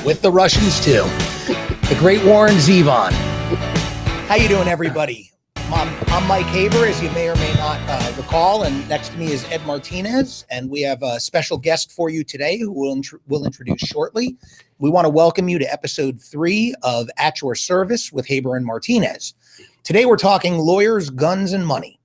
with the Russians too. The great Warren Zevon. How you doing, everybody? I'm Mike Haber, as you may or may not recall, and next to me is Ed Martinez, and we have a special guest for you today who we'll introduce shortly. We want to welcome you to episode 3 of At Your Service with Haber and Martinez. Today we're talking lawyers, guns, and money.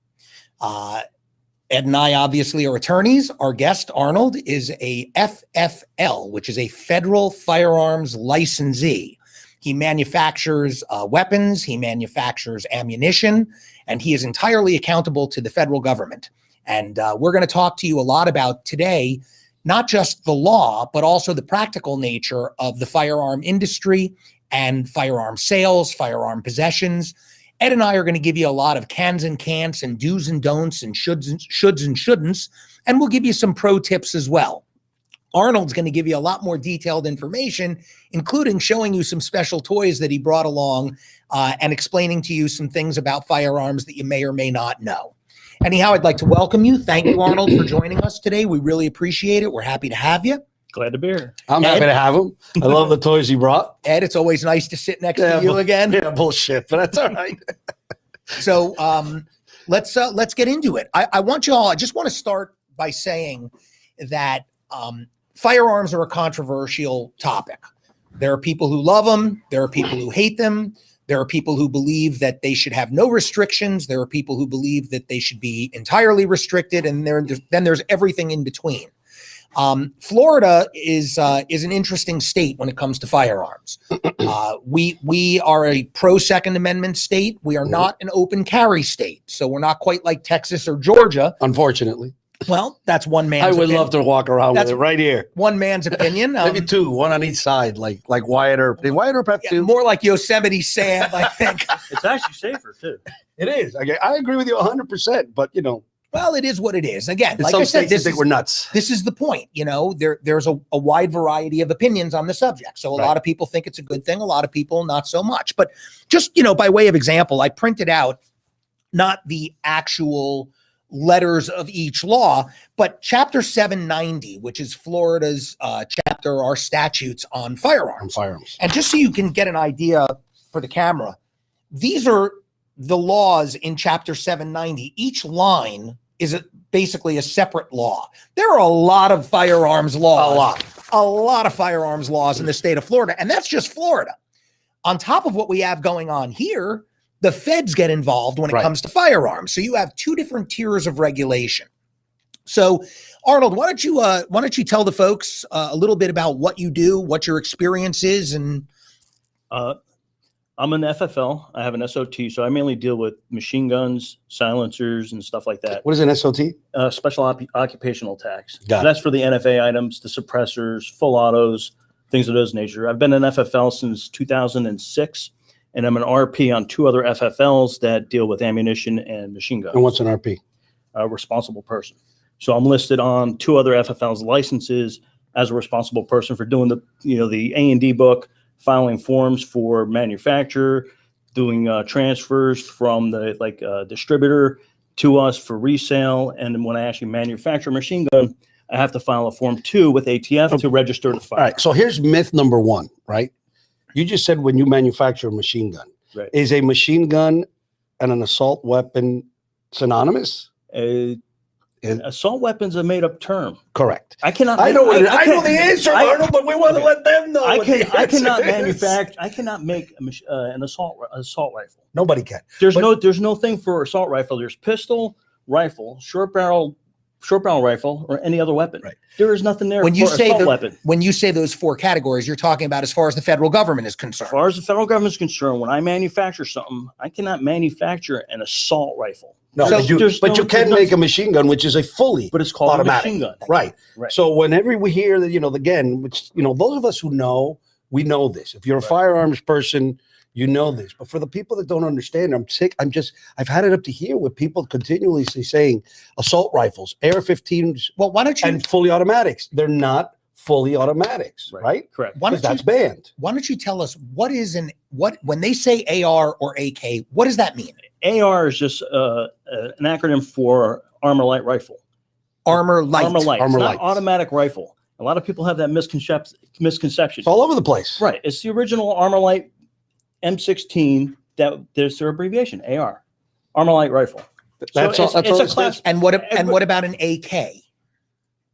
Ed and I obviously are attorneys. Our guest, Arnold, is a FFL, which is a federal firearms licensee. He manufactures weapons, he manufactures ammunition, and he is entirely accountable to the federal government. And we're going to talk to you a lot about today, not just the law, but also the practical nature of the firearm industry and firearm sales, firearm possessions. Ed and I are going to give you a lot of cans and can'ts and do's and don'ts and shoulds and shouldn'ts, and we'll give you some pro tips as well. Arnold's going to give you a lot more detailed information, including showing you some special toys that he brought along and explaining to you some things about firearms that you may or may not know. Anyhow, I'd like to welcome you. Thank you, Arnold, for joining us today. We really appreciate it. We're happy to have you. Glad to be here. I'm happy to have him. I love the toys he brought. Ed, it's always nice to sit next to you again. Yeah, bullshit, but that's all right. So let's get into it. I just want to start by saying that firearms are a controversial topic. There are people who love them. There are people who hate them. There are people who believe that they should have no restrictions. There are people who believe that they should be entirely restricted. And then there's everything in between. Florida is an interesting state when it comes to firearms. We are a pro Second Amendment state. We are not an open carry state. So we're not quite like Texas or Georgia. Unfortunately. Well, that's one man's I would opinion. love to walk around with it right here. One man's opinion. Maybe two, one on each side, like Wyatt Earp. Did Wyatt Earp have two? More like Yosemite Sam, I think. It's actually safer too. It is. I agree with you 100%, but Well, it is what it is. Again, in like some I said, states they think we're nuts. This is the point. There's a wide variety of opinions on the subject. So a lot of people think it's a good thing. A lot of people not so much. But just, by way of example, I printed out not the actual letters of each law, but Chapter 790, which is Florida's chapter, our statutes on firearms. And just so you can get an idea for the camera, these are the laws in Chapter 790. Each line is basically a separate law. There are a lot of firearms laws. A lot of firearms laws in the state of Florida, and that's just Florida. On top of what we have going on here, the feds get involved when it comes to firearms. So you have two different tiers of regulation. So, Arnold, why don't you tell the folks a little bit about what you do, what your experience is, and I'm an FFL. I have an SOT, so I mainly deal with machine guns, silencers, and stuff like that. What is an SOT? Special occupational tax. Got So that's for the NFA items, the suppressors, full autos, things of those nature. I've been an FFL since 2006. And I'm an RP on 2 other FFLs that deal with ammunition and machine guns. And what's an RP? A responsible person. So I'm listed on 2 other FFLs licenses as a responsible person for doing the A&D book, filing forms for manufacturer, doing transfers from the distributor to us for resale. And then when I actually manufacture a machine gun, I have to file a form 2 with ATF to register the fire. All right. So here's myth number 1, right? You just said when you manufacture a machine gun, is a machine gun and an assault weapon synonymous? Assault weapon's a made-up term. Correct. I cannot. I know the answer, Arnold, but we want to let them know. I cannot manufacture. I cannot make an assault rifle. Nobody can. There's no thing for assault rifle. There's pistol, rifle, short barrel rifle, or any other weapon. Right. There is nothing there when you for say assault weapon. When you say those 4 categories, you're talking about as far as the federal government is concerned. As far as the federal government is concerned, when I manufacture something, I cannot manufacture an assault rifle. No, but you can make a machine gun, which is a fully but it's called automatic. A machine gun. Right. So whenever we hear that, again, which, those of us who know, we know this. If you're a firearms person, you know this. But for the people that don't understand, I've had it up to here with people continually saying assault rifles, AR-15s, well, why don't you, and fully automatics. They're not fully automatics, right? Correct. That's banned. Why don't you tell us when they say AR or AK, what does that mean? AR is just an acronym for Armor Light Rifle. Armor Light. Armor Light. It's not automatic rifle. A lot of people have that misconception. It's all over the place. Right. It's the original Armalite M16. There's their abbreviation, AR, Armalite rifle. That's So all. That's it's all a class. And what about an AK?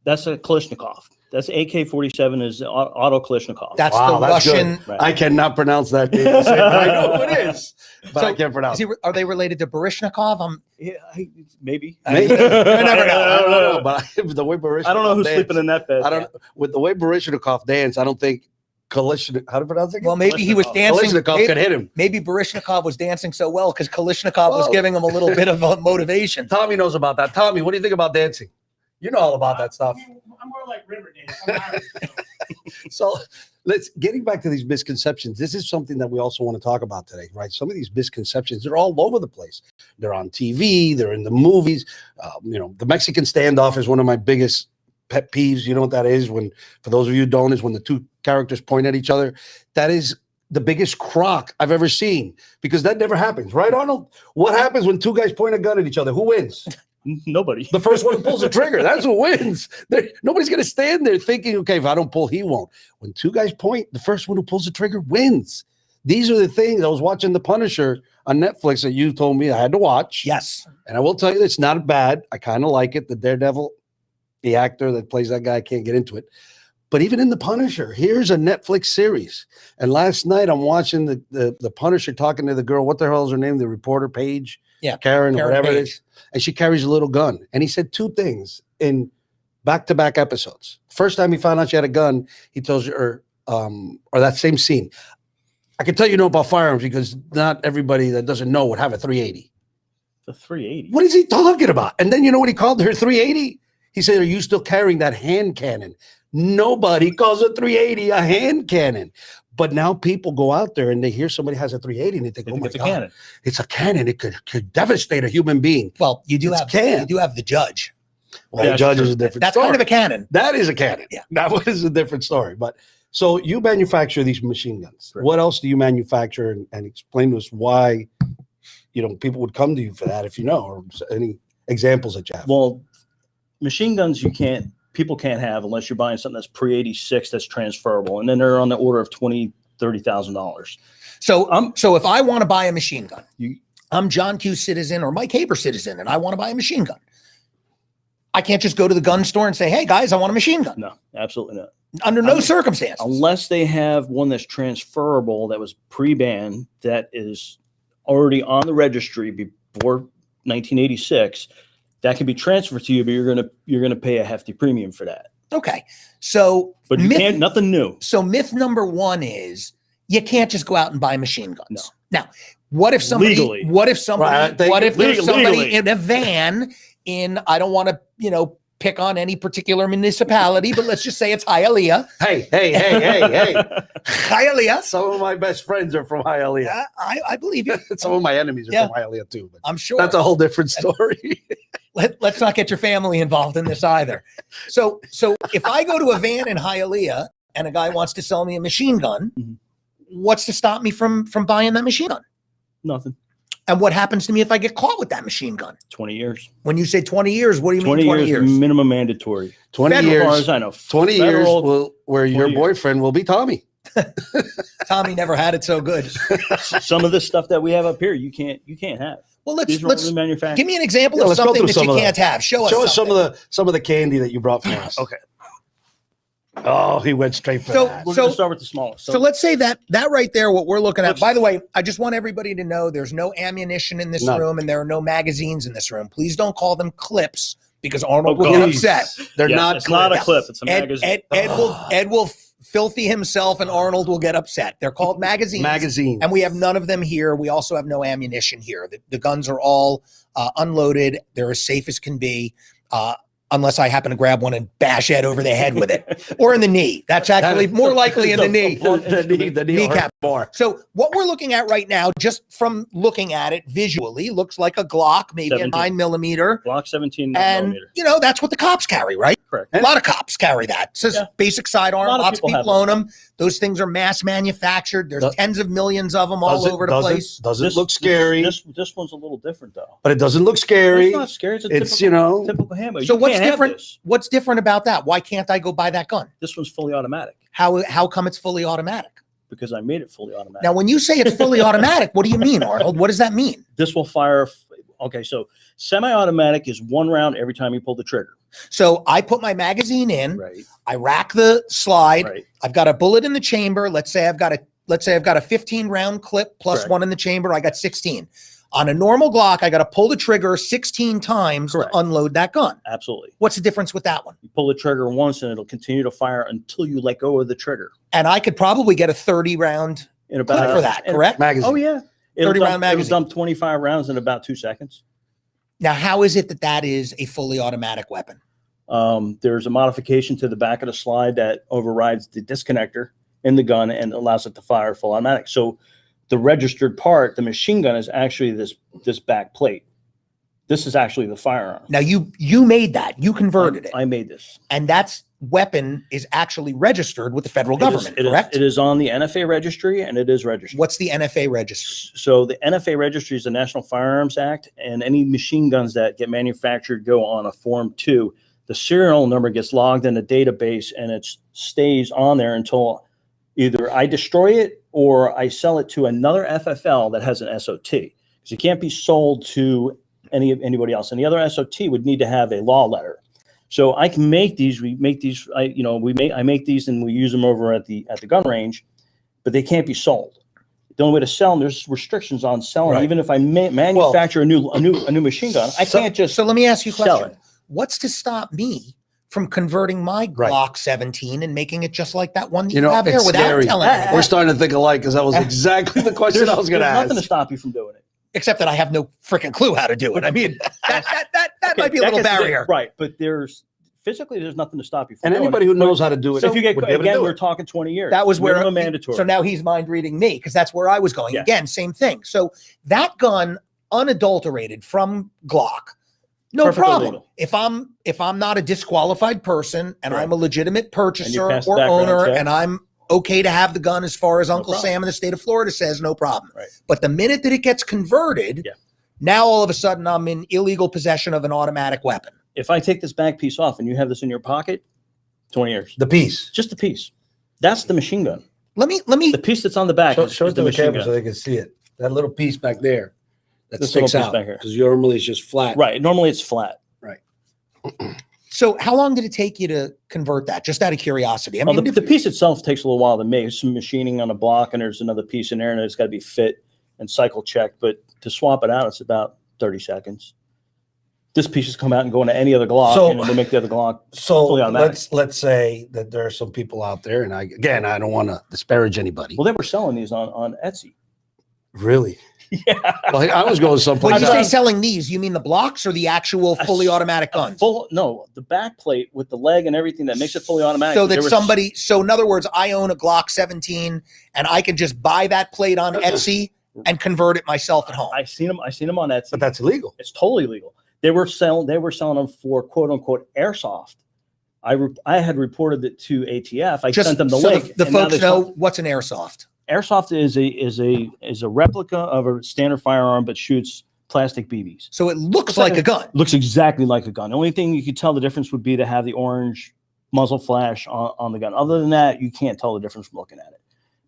That's a Kalashnikov. That's AK-47 is auto Kalashnikov. That's Wow, the that's good. Russian. Right. I cannot pronounce that name the same, but I know who it is, but I can't pronounce it. Are they related to Baryshnikov? Yeah, maybe. Maybe. You never know. I don't know, but the way Baryshnikov I don't know who's dance, sleeping in that bed. I don't. With the way Baryshnikov dance, I don't think Kalashnikov. How to pronounce it? Well, maybe he was dancing. Kalashnikov could hit him. Maybe Baryshnikov was dancing so well because Kalashnikov was Whoa. giving him a little bit of a motivation. Tommy knows about that. Tommy, what do you think about dancing? You know all about that stuff. I'm more like Riverdale. I'm Irish, So getting back to these misconceptions. This is something that we also want to talk about today, right? Some of these misconceptions, they're all over the place. They're on TV, they're in the movies. The Mexican standoff is one of my biggest pet peeves. You know what that is? For those of you who don't, is when the two characters point at each other. That is the biggest crock I've ever seen, because that never happens, right, Arnold? What happens when two guys point a gun at each other? Who wins? Nobody. The first one who pulls the trigger. That's who wins. Nobody's going to stand there thinking, okay, if I don't pull, he won't. When two guys point, the first one who pulls the trigger wins. These are the things. I was watching The Punisher on Netflix that you told me I had to watch. Yes. And I will tell you, it's not bad. I kind of like it. The Daredevil, the actor that plays that guy, I can't get into it. But even in The Punisher, here's a Netflix series. And last night I'm watching the Punisher talking to the girl. What the hell is her name? The reporter, Paige? Yeah. Karen or whatever Page. it is. And she carries a little gun. And he said two things in back-to-back episodes. First time he found out she had a gun, he tells her, or that same scene. I can tell you know about firearms because not everybody that doesn't know would have a 380. The 380. What is he talking about? And then you know what he called her 380? He said, are you still carrying that hand cannon? Nobody calls a 380 a hand cannon. But now people go out there and they hear somebody has a 380 and they think, I oh think my it's a God, cannon. it's a cannon. It could devastate a human being. Well, you do It's have the judge. Well, Yeah, the judge sure. is a different That's story. kind of a cannon. That is a cannon. Yeah. That was a different story. But so you manufacture these machine guns. Correct. What else do you manufacture? And explain to us why, people would come to you for that if you know, or any examples that you have. Well, machine guns people can't have unless you're buying something that's pre-86 that's transferable, and then they're on the order of $20,000-$30,000. So if I want to buy a machine gun, I'm John Q. Citizen or Mike Haber Citizen, and I want to buy a machine gun. I can't just go to the gun store and say, hey, guys, I want a machine gun. No, absolutely not. Under no circumstances. Unless they have one that's transferable that was pre-banned that is already on the registry before 1986, that can be transferred to you, but you're gonna pay a hefty premium for that. Okay. So But you can't, nothing new. So myth number one is you can't just go out and buy machine guns. No. Now, what if somebody Legally. there's Legally. somebody in a van I don't want to, pick on any particular municipality, but let's just say it's Hialeah. Hey. Hialeah. Some of my best friends are from Hialeah. I believe you. Some of my enemies are from Hialeah too. But I'm sure. that's a whole different story. Let's not get your family involved in this either. So if I go to a van in Hialeah and a guy wants to sell me a machine gun, what's to stop me from buying that machine gun? Nothing. And what happens to me if I get caught with that machine gun? 20 years. When you say 20 years, what do you mean 20 years? Minimum mandatory. 20 Federal, years. As far as I know. 20 years Federal, where your 20 years. boyfriend will be Tommy. Tommy never had it so good. Some of this stuff that we have up here, you can't have. Well, These are let's only manufactured. give me an example Yeah, of let's go something through that some you of can't have. Show us some something. of the candy that you brought for us. Okay. Oh, he went straight for So- that. We're going to start with the smallest. So let's say that right there, what we're looking at. Let's- By the way, I just want everybody to know there's no ammunition in this None. room and there are no magazines in this room. Please don't call them clips because Arnold Oh, will get God. upset. They're Yes, not. it's not a clips. clip. It's a magazine. Ed will filthy himself and Arnold will get upset. They're called magazines. Magazine. And we have none of them here. We also have no ammunition here. The guns are all unloaded. They're as safe as can be, unless I happen to grab one and bash Ed over the head with it, or in the knee. That's actually more likely in the knee. The knee Kneecap. more. So what we're looking at right now, just from looking at it visually, looks like a Glock, maybe 17. a 9mm. Block 17 And, millimeter. that's what the cops carry, right? Correct. A lot of cops carry that. It says Yeah. basic sidearm. A lot of Lots of people have people own them. Those things are mass manufactured. There's Does- tens of millions of them all over the place. Doesn't look scary, This one's a little different though. but it doesn't look scary. It's not scary. It's a It's, typical, typical hammer. So You what's can't have different? this. What's different about that? Why can't I go buy that gun? This one's fully automatic How come it's fully automatic? because I made it fully automatic. Now, when you say it's fully automatic, what do you mean, Arnold? What does that mean? This will fire. Okay, so semi-automatic is 1 round every time you pull the trigger. So I put my magazine in, Right. I rack the slide. Right. I've got a bullet in the chamber. Let's say I've got a 15 round clip plus Correct. 1 in the chamber. I got 16. On a normal Glock, I got to pull the trigger 16 times Correct. to unload that gun. Absolutely. What's the difference with that one? You pull the trigger once and it'll continue to fire until you let go of the trigger. And I could probably get a 30 round In clip for that, correct? Magazine. Oh yeah. 30 round It'll magazine. dump 25 rounds in about 2 seconds. Now, how is it that that is a fully automatic weapon? There's a modification to the back of the slide that overrides the disconnector in the gun and allows it to fire full automatic. So the registered part, the machine gun, is actually this back plate. This is actually the firearm. Now, you made that. You converted it. I made this. And that's weapon is actually registered with the federal government, It is- correct? It is on the NFA registry and it is registered. What's the NFA register? So the NFA registry is the National Firearms Act, and any machine guns that get manufactured go on a Form 2. The serial number gets logged in a database and it stays on there until either I destroy it or I sell it to another FFL that has an SOT. Because it can't be sold to anybody else. And the other SOT would need to have a law letter. So I can make these. We make these. I make these and we use them over at the gun range, but they can't be sold. The only way to sell them, there's restrictions on selling. Right. Even if I manufacture a new machine gun, I can't just. So let me ask you a sell question. it. What's to stop me from converting my Right. Glock 17 and making it just like that one that You know, have there it's without scary. telling Ah, me? We're starting to think alike because that was exactly the question I was going to There's ask. nothing to stop you from doing it. Except that I have no freaking clue how to do it. I mean, that Okay, might be a that little gets- barrier. right? But there's nothing to stop you from. And doing anybody it. who knows how to do it, So if you get would be able to again, do we're it. talking 20 years. That was where minimum mandatory. So now he's mind reading me because that's where I was going. Yeah. Again, same thing. So that gun, unadulterated from Glock, no Perfectly problem. legal. If I'm not a disqualified person and Right. I'm a legitimate purchaser pass the or background owner check. and I'm okay to have the gun as far as Uncle problem. Sam in the state of Florida says, no problem. Right. But the minute that it gets converted, Yeah. now all of a sudden I'm in illegal possession of an automatic weapon. If I take this back piece off and you have this in your pocket, 20 years. The piece. Just the piece. That's the machine gun. Let me The piece that's on the back is Show it the to the machine camera so gun. they can see it. That little piece back there that This little sticks piece out back here. because normally it's just flat. Right. Normally it's flat. So how long did it take you to convert that? Just out of curiosity. I Well, mean, the piece itself takes a little while to make. Some machining on a block, and there's another piece in there, and it's got to be fit and cycle checked. But to swap it out, it's about 30 seconds. This piece has come out and go into any other Glock, So- and we'll make the other Glock. So Fully automatic. let's say that there are some people out there, and I don't want to disparage anybody. Well, they were selling these on Etsy. Really? Yeah. Well, I was going when someplace you say else. selling these, you mean the blocks or the actual fully automatic guns? No, the back plate with the leg and everything that makes it fully automatic. So There that was- somebody, so in other words, I own a Glock 17 and I can just buy that plate on Etsy and convert it myself at home. I seen them on Etsy. But that's illegal. It's totally legal. They were selling them for quote unquote airsoft. I had reported it to ATF. I Just sent them the so link. the and now folks they know sell- what's an airsoft. Airsoft is a replica of a standard firearm, but shoots plastic BBs. So it looks It's like like a gun. Looks exactly like a gun. The only thing you could tell the difference would be to have the orange muzzle flash on the gun. Other than that, you can't tell the difference from looking at it.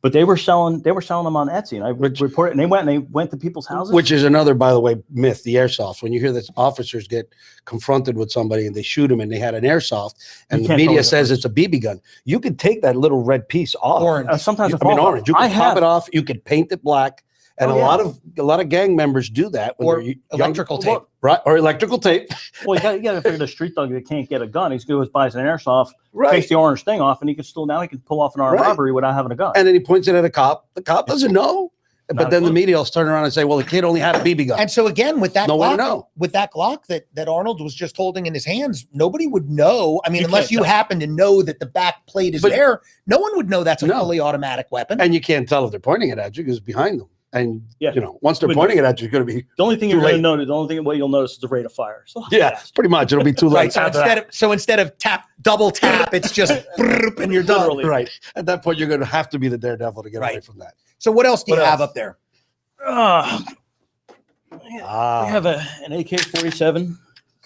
But they were selling them on Etsy, and I reported. And they went to people's houses. Which is another, by the way, myth, the airsoft. When you hear that officers get confronted with somebody and they shoot them and they had an airsoft and You the can't tell media the says it's a BB gun, you could take that little red piece off. Orange. Sometimes I mean, orange. You I can pop have it off. You could paint it black. And Oh, a yeah. lot of gang members do that. when Or they're electrical tape. Right. Or electrical tape. Well, you got to figure the street thug that can't get a gun. He goes buys an airsoft, takes Right. the orange thing off, and he can pull off an armed Right. robbery without having a gun. And then he points it at a cop. The cop doesn't know. Not But a then the clue. media will turn around and say, well, the kid only had a BB gun. And so again, with that No one Glock, would know. with that Glock that Arnold was just holding in his hands, nobody would know. I mean, You unless can't you tell. happen to know that the back plate is But- there, no one would know that's a No. fully automatic weapon. And you can't tell if they're pointing it at you because it's behind them. And, Yeah. once they're But- pointing it at you, it's going to be, The only thing Too you're going to late. notice, the only thing what you'll notice is the rate of fire. So yeah, pretty much. It'll be too Right. late. So instead of double tap, it's just brrrp and you're done. Literally. Right. At that point, you're going to have to be the daredevil to get away Right. from that. So what else do you What have else? up there? we have an AK-47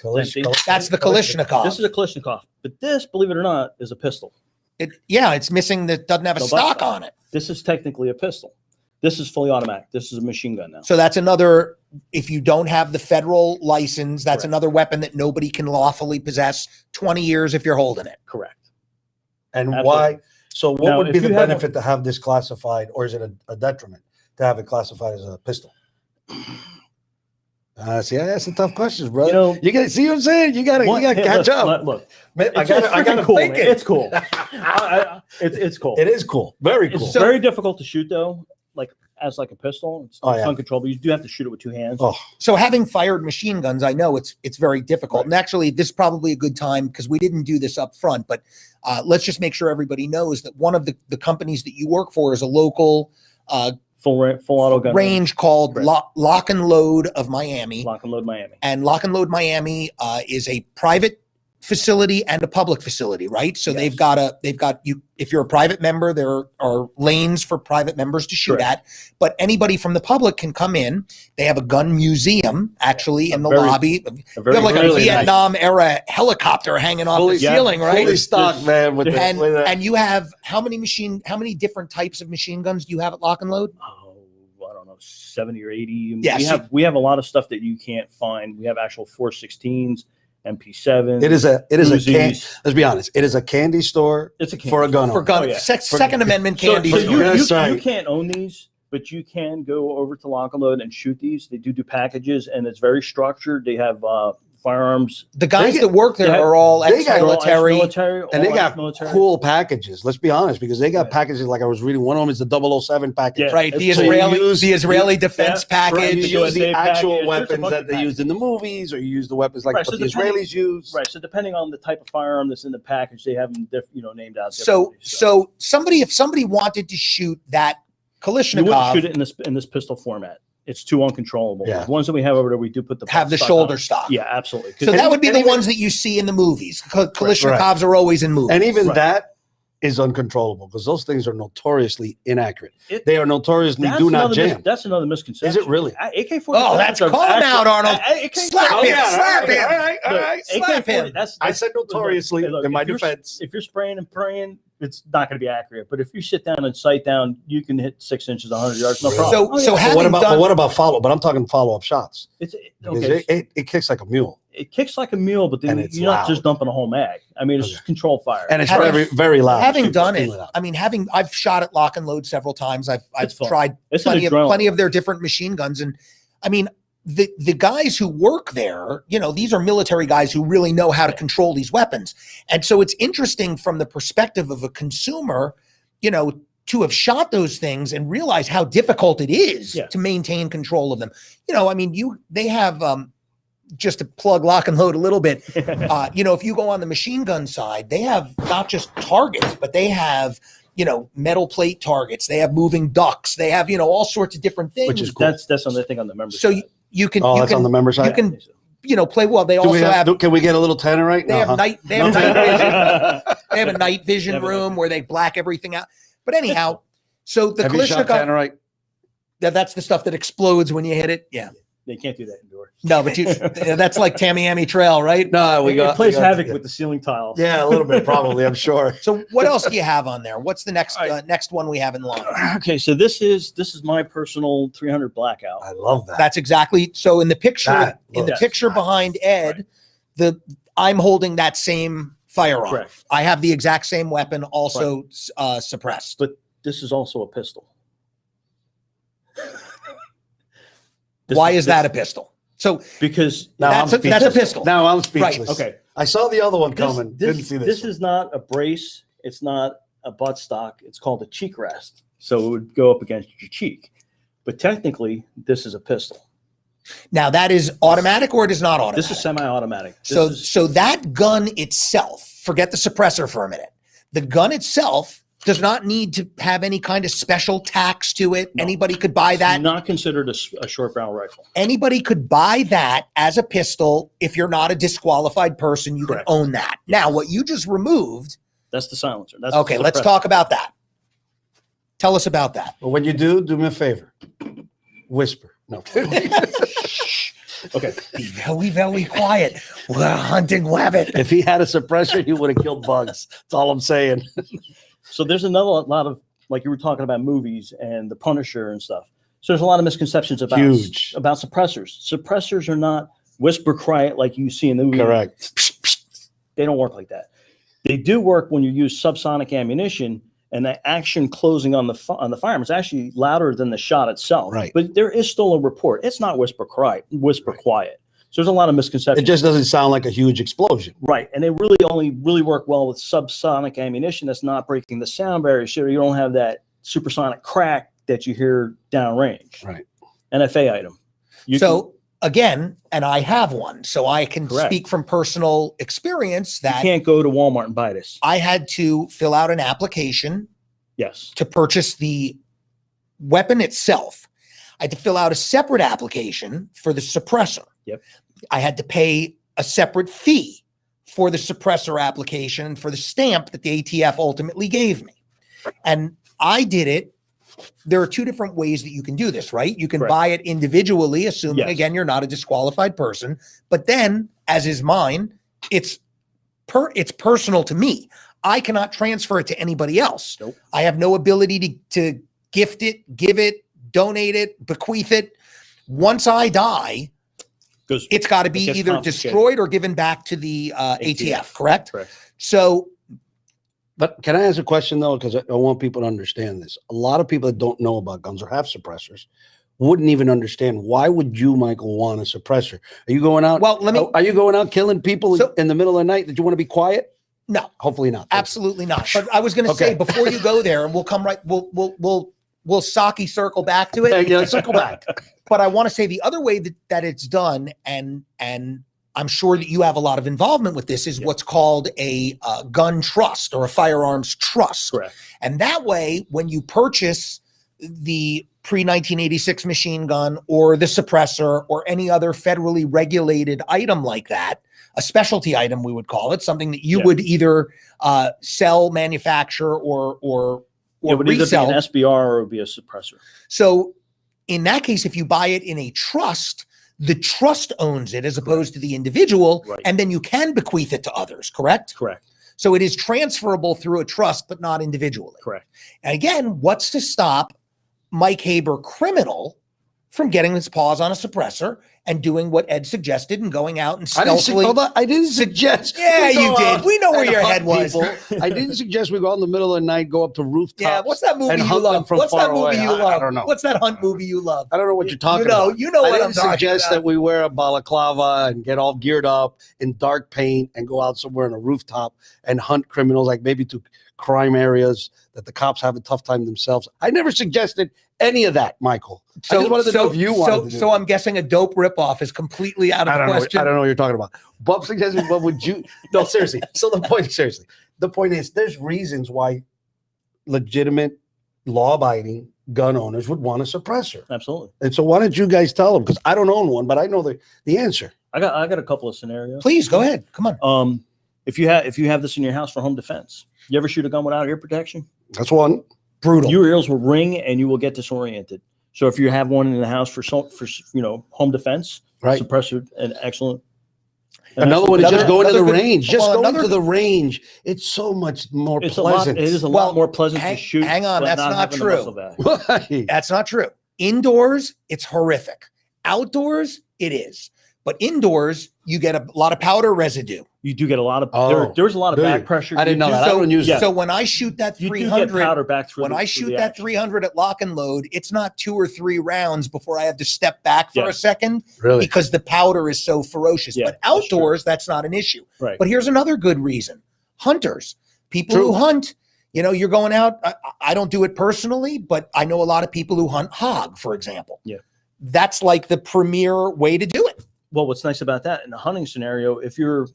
That's the Kalashnikov. This is a Kalashnikov, but this, believe it or not, is a pistol. It's missing that doesn't have a No stock butt on it. This is technically a pistol. This is fully automatic. This is a machine gun now. So that's another, if you don't have the federal license, that's Correct. another weapon that nobody can lawfully possess 20 years if you're holding it. Correct. And Absolutely. why? So what Now, would be if the you have benefit to have this classified, or is it a detriment to have it classified as a pistol? See, I asked some tough questions, brother. You know, You got see what I'm saying? You gotta catch up. Look, Man, I it's gotta cool, think man. it. It's cool. It's cool. It is cool. Very cool. It's very difficult to shoot though. Like as like a pistol, it's Oh, yeah. uncontrollable. You do have to shoot it with two hands. Oh, So having fired machine guns, I know it's very difficult. Right. And actually, this is probably a good time because we didn't do this up front, but let's just make sure everybody knows that one of the companies that you work for is a local Full auto gun range called Right. Lock and Load of Miami. Lock and Load Miami. And Lock and Load Miami is a private facility and a public facility, right? So Yes. they've got you. If you're a private member, there are lanes for private members to shoot Correct. at, but anybody from the public can come in. They have a gun museum actually in the very- lobby. A You very have like really a nice. Vietnam era helicopter hanging off Fully- the yeah, ceiling, right? fully stocked, man. With the, And with the- and you have how many different types of machine guns do you have at Lock and Load? Oh, I don't know, 70 or 80. Yeah, We have a lot of stuff that you can't find. We have actual 416s, MP7s. it is a can, Uzis. let's be honest. It is a candy store It's a candy for a gun. For owner. gun Oh, yeah. Second Amendment So, candy. so store. you That's right. you can't own these, but you can go over to Lock and Load and shoot these. They do packages, and it's very structured. They have firearms. The guys They that work there they have- are all they got- They're all ex-military. ex-military, And they all got ex-military. cool packages. Let's be honest, because they got Yeah. packages like I was reading. One of them is the 007 package. Yeah. Right, the So you Israeli defense yeah, Right, package. you use the package. actual There's a weapons bunch that of they used in the movies, or you use the weapons like Right, what so the depending- Israelis use. Right. So depending on the type of firearm that's in the package, they have them named out. So differently. if somebody wanted to shoot that you wouldn't shoot Kalashnikov, it in this pistol format. It's too uncontrollable. Yeah. The ones that we have over there, we do put the have the stock shoulder on. stock. Yeah, absolutely. 'Cause So that And- would be and the even- ones that you see in the movies. Kalashnikovs are always in movies. And even Right. that is uncontrollable because those things are notoriously inaccurate. It- They are notoriously that's do not another jam. that's another misconception. Is it really? AK-47? Oh, that's call him out, Arnold. Slap Oh, him, yeah, slap all right, him. all right, all right. Slap him. I said notoriously in my if you're- defense. If you're spraying and praying, it's not going to be accurate. But if you sit down and sight down, you can hit 6 inches, 100 yards, no problem. So- Oh, yeah. so But having what about done- what about follow? But I'm talking follow up shots. it's Because okay. it kicks like a mule, It kicks like a mule, but then And you're it's not loud. just dumping a whole mag. I mean, it's Okay. just controlled fire. and it's Having- very very loud. Having done it, Extremely loud. I mean, I've shot at Lock and Load several times. I've It's fun. tried It's an plenty adrenaline. of their different machine guns, and I mean, the guys who work there, these are military guys who really know how to control these weapons, and so it's interesting from the perspective of a consumer, to have shot those things and realize how difficult it is Yeah. to maintain control of them. I mean, they have just to plug Lock and Load a little bit. If you go on the machine gun side, they have not just targets, but they have, metal plate targets. They have moving ducts. They have, all sorts of different things. Which is cool. That's another thing on the member So side. you can, Oh, you that's can, on the member you side. can, play well. They Do also we have, can we get a little tenor right? they No, have huh? night, they have No. night vision. They have a night vision Never room where they black everything out. But anyhow, so the Have you shot Kalashnikov, tannerite? that's the stuff that explodes when you hit it. Yeah. They can't do that indoors. No, but that's like Tamiami Trail, right? No, It plays havoc with the ceiling tiles. Yeah, a little bit probably. I'm sure. So what else do you have on there? What's the next All right. next one we have in line? Okay, so this is my personal 300 blackout. I love that. That's exactly so. In the picture, That in the looks picture nice. behind Ed, I'm holding that same firearm. Correct. I have the exact same weapon, also suppressed. But this is also a pistol. This Why is that a pistol? So Because Now that's I'm that's a speechless. pistol. Now I'm speechless. okay, I saw the other one this, coming. this, Didn't see this. this one. is not a brace. It's not a butt stock. It's called a cheek rest. So it would go up against your cheek. But technically, this is a pistol. Now that is automatic or it is not automatic. This is semi-automatic. So that gun itself, forget the suppressor for a minute. The gun itself does not need to have any kind of special tax to it. No. Anybody could buy that. not considered a short barrel rifle. Anybody could buy that as a pistol. If you're not a disqualified person, you Correct. can own that. Now, what you just removed. That's the silencer. That's Okay, the let's suppressor. talk about that. Tell us about that. But when you do me a favor. Whisper. No. Okay. Be very, very quiet. We're hunting rabbit. If he had a suppressor, he would have killed bugs. That's all I'm saying. So there's another lot of, like you were talking about movies and the Punisher and stuff. So there's a lot of misconceptions about suppressors. Suppressors are not whisper quiet like you see in the movie. Correct. They don't work like that. They do work when you use subsonic ammunition, and the action closing on the firearm is actually louder than the shot itself. Right. But there is still a report. It's not whisper quiet. So there's a lot of misconceptions. It just doesn't sound like a huge explosion. Right. And they really only work well with subsonic ammunition that's not breaking the sound barrier. So you don't have that supersonic crack that you hear downrange. Right. NFA item. Again, and I have one, so I can Correct. speak from personal experience You that can't go to Walmart and buy this. I had to fill out an application Yes. to purchase the weapon itself. I had to fill out a separate application for the suppressor. Yep. I had to pay a separate fee for the suppressor application and for the stamp that the ATF ultimately gave me. And I did it. There are two different ways that you can do this, right? You can Correct. buy it individually, assuming, Yes. again, you're not a disqualified person. But then, as is mine, it's personal to me. I cannot transfer it to anybody else. Nope. I have no ability to gift it, give it, donate it, bequeath it. Once I die, it's got to be gets either confiscated. destroyed or given back to the ATF, correct? Correct. So, But can I ask a question though? Because I want people to understand this. A lot of people that don't know about guns or have suppressors wouldn't even understand. Why would you, Michael, want a suppressor? Are you going out? well, Are you going out killing people So- in the middle of the night? Did you want to be quiet? no. Hopefully not. Absolutely not. But I was going to say, Okay. before you go there, and we'll come right, we'll Saki circle back to it. Yeah, let's circle back. But I want to say the other way that it's done, and I'm sure that you have a lot of involvement with this, is what's called a gun trust or a firearms trust. Correct. And that way, when you purchase the pre-1986 machine gun or the suppressor or any other federally regulated item like that, a specialty item, we would call it, something that you would either sell, manufacture, or It would either be resell. an SBR or it would be a suppressor. So in that case, if you buy it in a trust, the trust owns it as opposed to the individual, Right. and then you can bequeath it to others, correct? Correct. So it is transferable through a trust, but not individually. Correct. And again, what's to stop Mike Haber, criminal, from getting his paws on a suppressor and doing what Ed suggested and going out and stealthily? I didn't suggest. Yeah, we go you did. out We know where and your hunt head was. people. I didn't suggest we go out in the middle of the night, go up to rooftops. Yeah, what's that movie and you hunt them love? from What's that far movie away. you I love? don't know. What's that hunt movie you love? I don't know what you're talking You know, about. you know I what I'm didn't talking suggest about. that we wear a balaclava and get all geared up in dark paint and go out somewhere on a rooftop and hunt criminals, like maybe to crime areas that the cops have a tough time themselves. I never suggested any of that, Michael. I just wanted to know if you wanted to do So it. I'm guessing a dope ripoff is completely out of I the don't know. question. I don't know what you're talking about. Bob suggested, what would you? No, seriously. So the point is, there's reasons why legitimate, law-abiding gun owners would want a suppressor. Absolutely. And so, why don't you guys tell them? Because I don't own one, but I know the answer. I got a couple of scenarios. Please go ahead. Come on. If you have this in your house for home defense, you ever shoot a gun without ear protection? That's one. Brutal. Your ears will ring and you will get disoriented. So if you have one in the house for home defense, Right. suppressor, an Another one is just going to the range. Just well, going to the range. It's so much more It's pleasant. a lot. It is a Well, lot more pleasant hang- to shoot. hang on, but that's not having the true. muscle value. Why? That's not true. Indoors, it's horrific. Outdoors, it is. But indoors, you get a lot of powder residue. You do get a lot of Oh, there's a lot of do back you? pressure. I didn't know You that. do- I don't use yeah. that. So when I shoot that You do get 300, powder back through. when the- I through shoot the that action. 300 at lock and load, it's not 2 or 3 rounds before I have to step back for Yeah. a second Really? because the powder is so ferocious. Yeah, But that's true. outdoors, that's not an issue. Right. But here's another good reason. Hunters, people True. who hunt, you're going out. I don't do it personally, but I know a lot of people who hunt hog, for example. Yeah. That's like the premier way to do it. Well, what's nice about that in a hunting scenario, if you're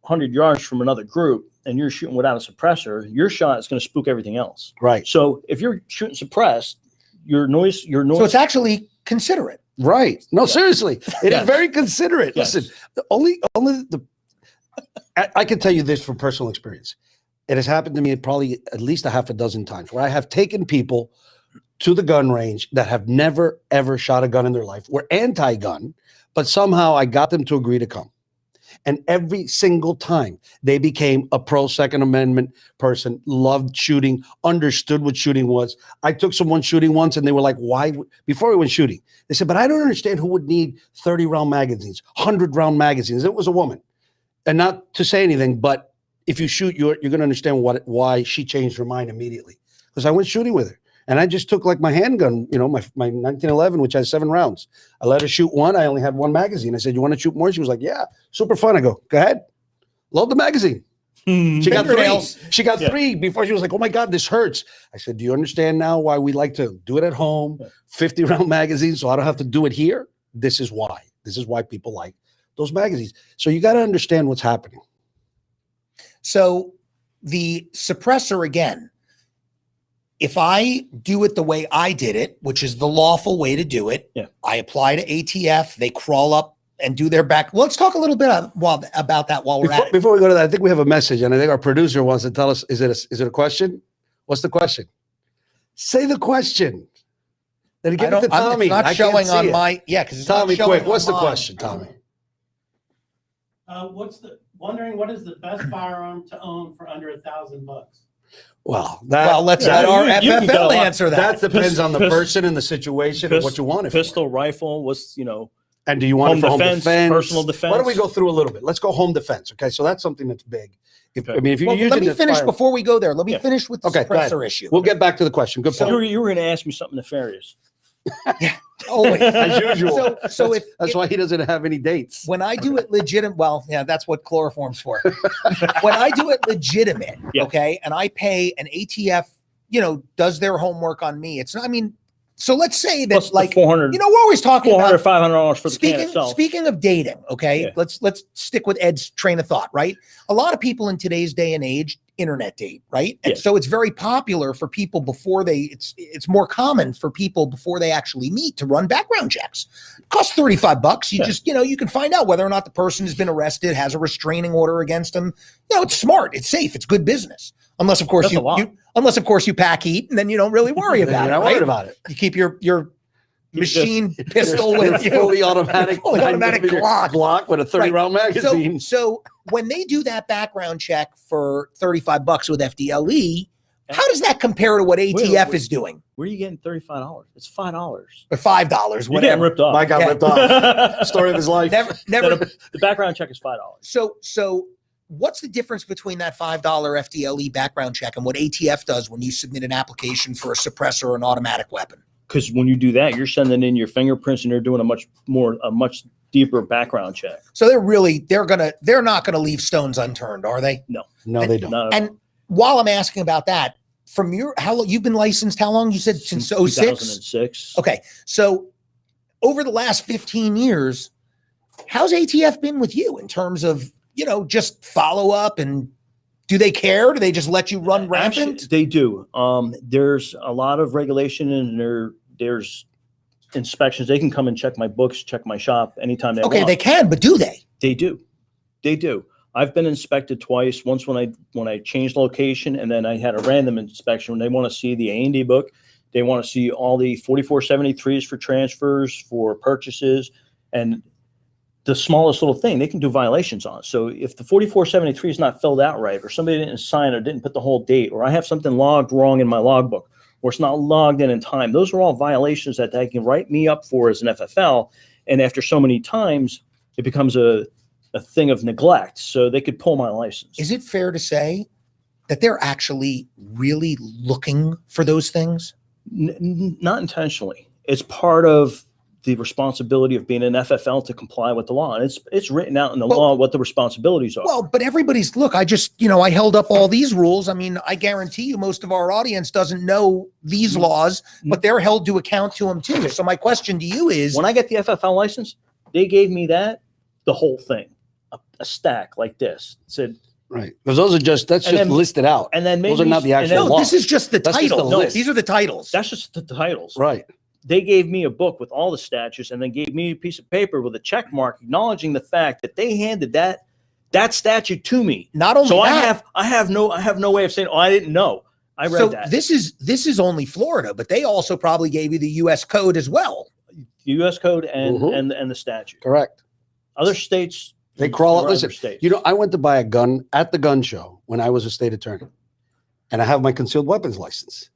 100 yards from another group and you're shooting without a suppressor, your shot is going to spook everything else. Right. So if you're shooting suppressed, your noise. So it's actually considerate. Right. No, seriously. It Yes. is very considerate. Yes. Listen, I can tell you this from personal experience. It has happened to me probably at least a half a dozen times where I have taken people to the gun range that have never, ever shot a gun in their life. We're anti-gun, But somehow I got them to agree to come. And every single time they became a pro Second Amendment person, loved shooting, understood what shooting was. I took someone shooting once and they were like, why? Before we went shooting, they said, but I don't understand who would need 30-round magazines, 100-round magazines. It was a woman. And not to say anything, but if you shoot, you're going to understand why she changed her mind immediately. Because I went shooting with her. And I just took like my handgun, my 1911, which has 7 rounds. I let her shoot one. I only had one magazine. I said, you want to shoot more? She was like, yeah, super fun. I go ahead, load the magazine. She got 3. She got 3 before she was like, oh my God, this hurts. I said, do you understand now why we like to do it at home? 50-round magazines, so I don't have to do it here. This is why. This is why people like those magazines. So you got to understand what's happening. So the suppressor, again, if I do it the way I did it, which is the lawful way to do it, I apply to ATF, they crawl up and do their back. Let's talk a little bit about that while we're at it. Before we go to that, I think we have a message, and I think our producer wants to tell us, is it a question? What's the question? Say the question. Then give it to Tommy. It's not showing on my, because it's Tommy, not showing quick, what's the mine. question, Tommy? Wondering what is the best firearm to own for under $1,000? Well, let's let our FFL answer that. That depends on the person and the situation and what you want it pistol, for. Rifle, And do you want it for home defense? Personal defense? Why don't we go through a little bit? Let's go home defense. Okay, so that's something that's big. If you're using let me finish before we go there. Let me finish with the suppressor issue. We'll get back to the question. Good point. You were going to ask me something nefarious. Yeah, always as usual. So that's why he doesn't have any dates. When I do it legitimate, that's what chloroform's for. When I do it legitimate, okay, and I pay an ATF, does their homework on me. It's not. I mean, so let's say that plus like 400. We're always talking $400, about $500 for the can itself. Speaking of dating, okay, let's stick with Ed's train of thought. Right, a lot of people in today's day and age internet date, right? And so it's very popular for people before it's more common for people before they actually meet to run background checks. It costs $35. You just, you can find out whether or not the person has been arrested, has a restraining order against them. It's smart, it's safe, it's good business. Unless of course you pack heat, and then you don't really worry about it. You're not worried about it. You keep your machine pistol with fully automatic Glock with a 30-round magazine. So when they do that background check for $35 with FDLE, how does that compare to what ATF is doing? Where are you getting $35? It's $5 or $5, whatever. You're getting ripped off. Mike got ripped off. Story of his life. Never. The background check is $5. So what's the difference between that $5 FDLE background check and what ATF does when you submit an application for a suppressor or an automatic weapon? Because when you do that, you're sending in your fingerprints and they're doing a much deeper background check. So they're not gonna leave stones unturned, are they? No, they don't. And while I'm asking about that, from how long you've been licensed? How long? You said since 06? 2006. Okay, so over the last 15 years, how's ATF been with you in terms of just follow up, and do they care? Do they just let you run rampant? Actually, they do. There's a lot of regulation, and there's inspections. They can come and check my books, check my shop anytime they want. Okay, they can, but do they? They do. They do. I've been inspected twice. Once when I changed location, and then I had a random inspection when they want to see the A&D book. They want to see all the 4473s for transfers, for purchases, and the smallest little thing they can do violations on. So if the 4473 is not filled out right, or somebody didn't sign or didn't put the whole date, or I have something logged wrong in my logbook, or it's not logged in time, those are all violations that they can write me up for as an FFL. And after so many times, it becomes a thing of neglect. So they could pull my license. Is it fair to say that they're actually really looking for those things? Not intentionally. It's part of the responsibility of being an FFL to comply with the law. And it's written out in the law what the responsibilities are. Well, but everybody's, look, I just, I held up all these rules. I mean, I guarantee you most of our audience doesn't know these laws, but they're held to account to them too. So my question to you is, when I get the FFL license, they gave me the whole thing, a stack like this. It said, right. Because those are just listed out. And then maybe those are not the actual law. This is just the title. No, these are the titles. That's just the titles. Right. They gave me a book with all the statutes, and then gave me a piece of paper with a check mark acknowledging the fact that they handed that statute to me. Not only that, I have no way of saying, I didn't know. I read that. This is only Florida, but they also probably gave you the U.S. code as well. U.S. code and Mhm. and the statute. Correct. Other states, They crawl there it. are Listen, other states. you know, I went to buy a gun at the gun show when I was a state attorney, and I have my concealed weapons license.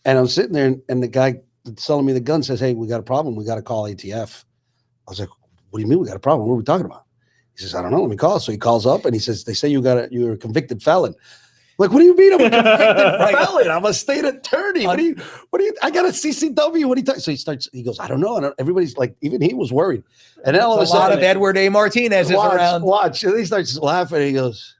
And I'm sitting there, and the guy that's selling me the gun says, "Hey, we got a problem. We got to call ATF." I was like, "What do you mean we got a problem? What are we talking about?" He says, "I don't know. Let me call." So he calls up and he says, "They say you're a convicted felon." I'm like, what do you mean I'm a convicted felon? I'm a state attorney. What do you? I got a CCW. What do you talking? So he goes, "I don't know." And everybody's like, even he was worried. And then all of a There's a lot sudden, of Edward A. Martinez is around. Watch. And he starts laughing. And he goes,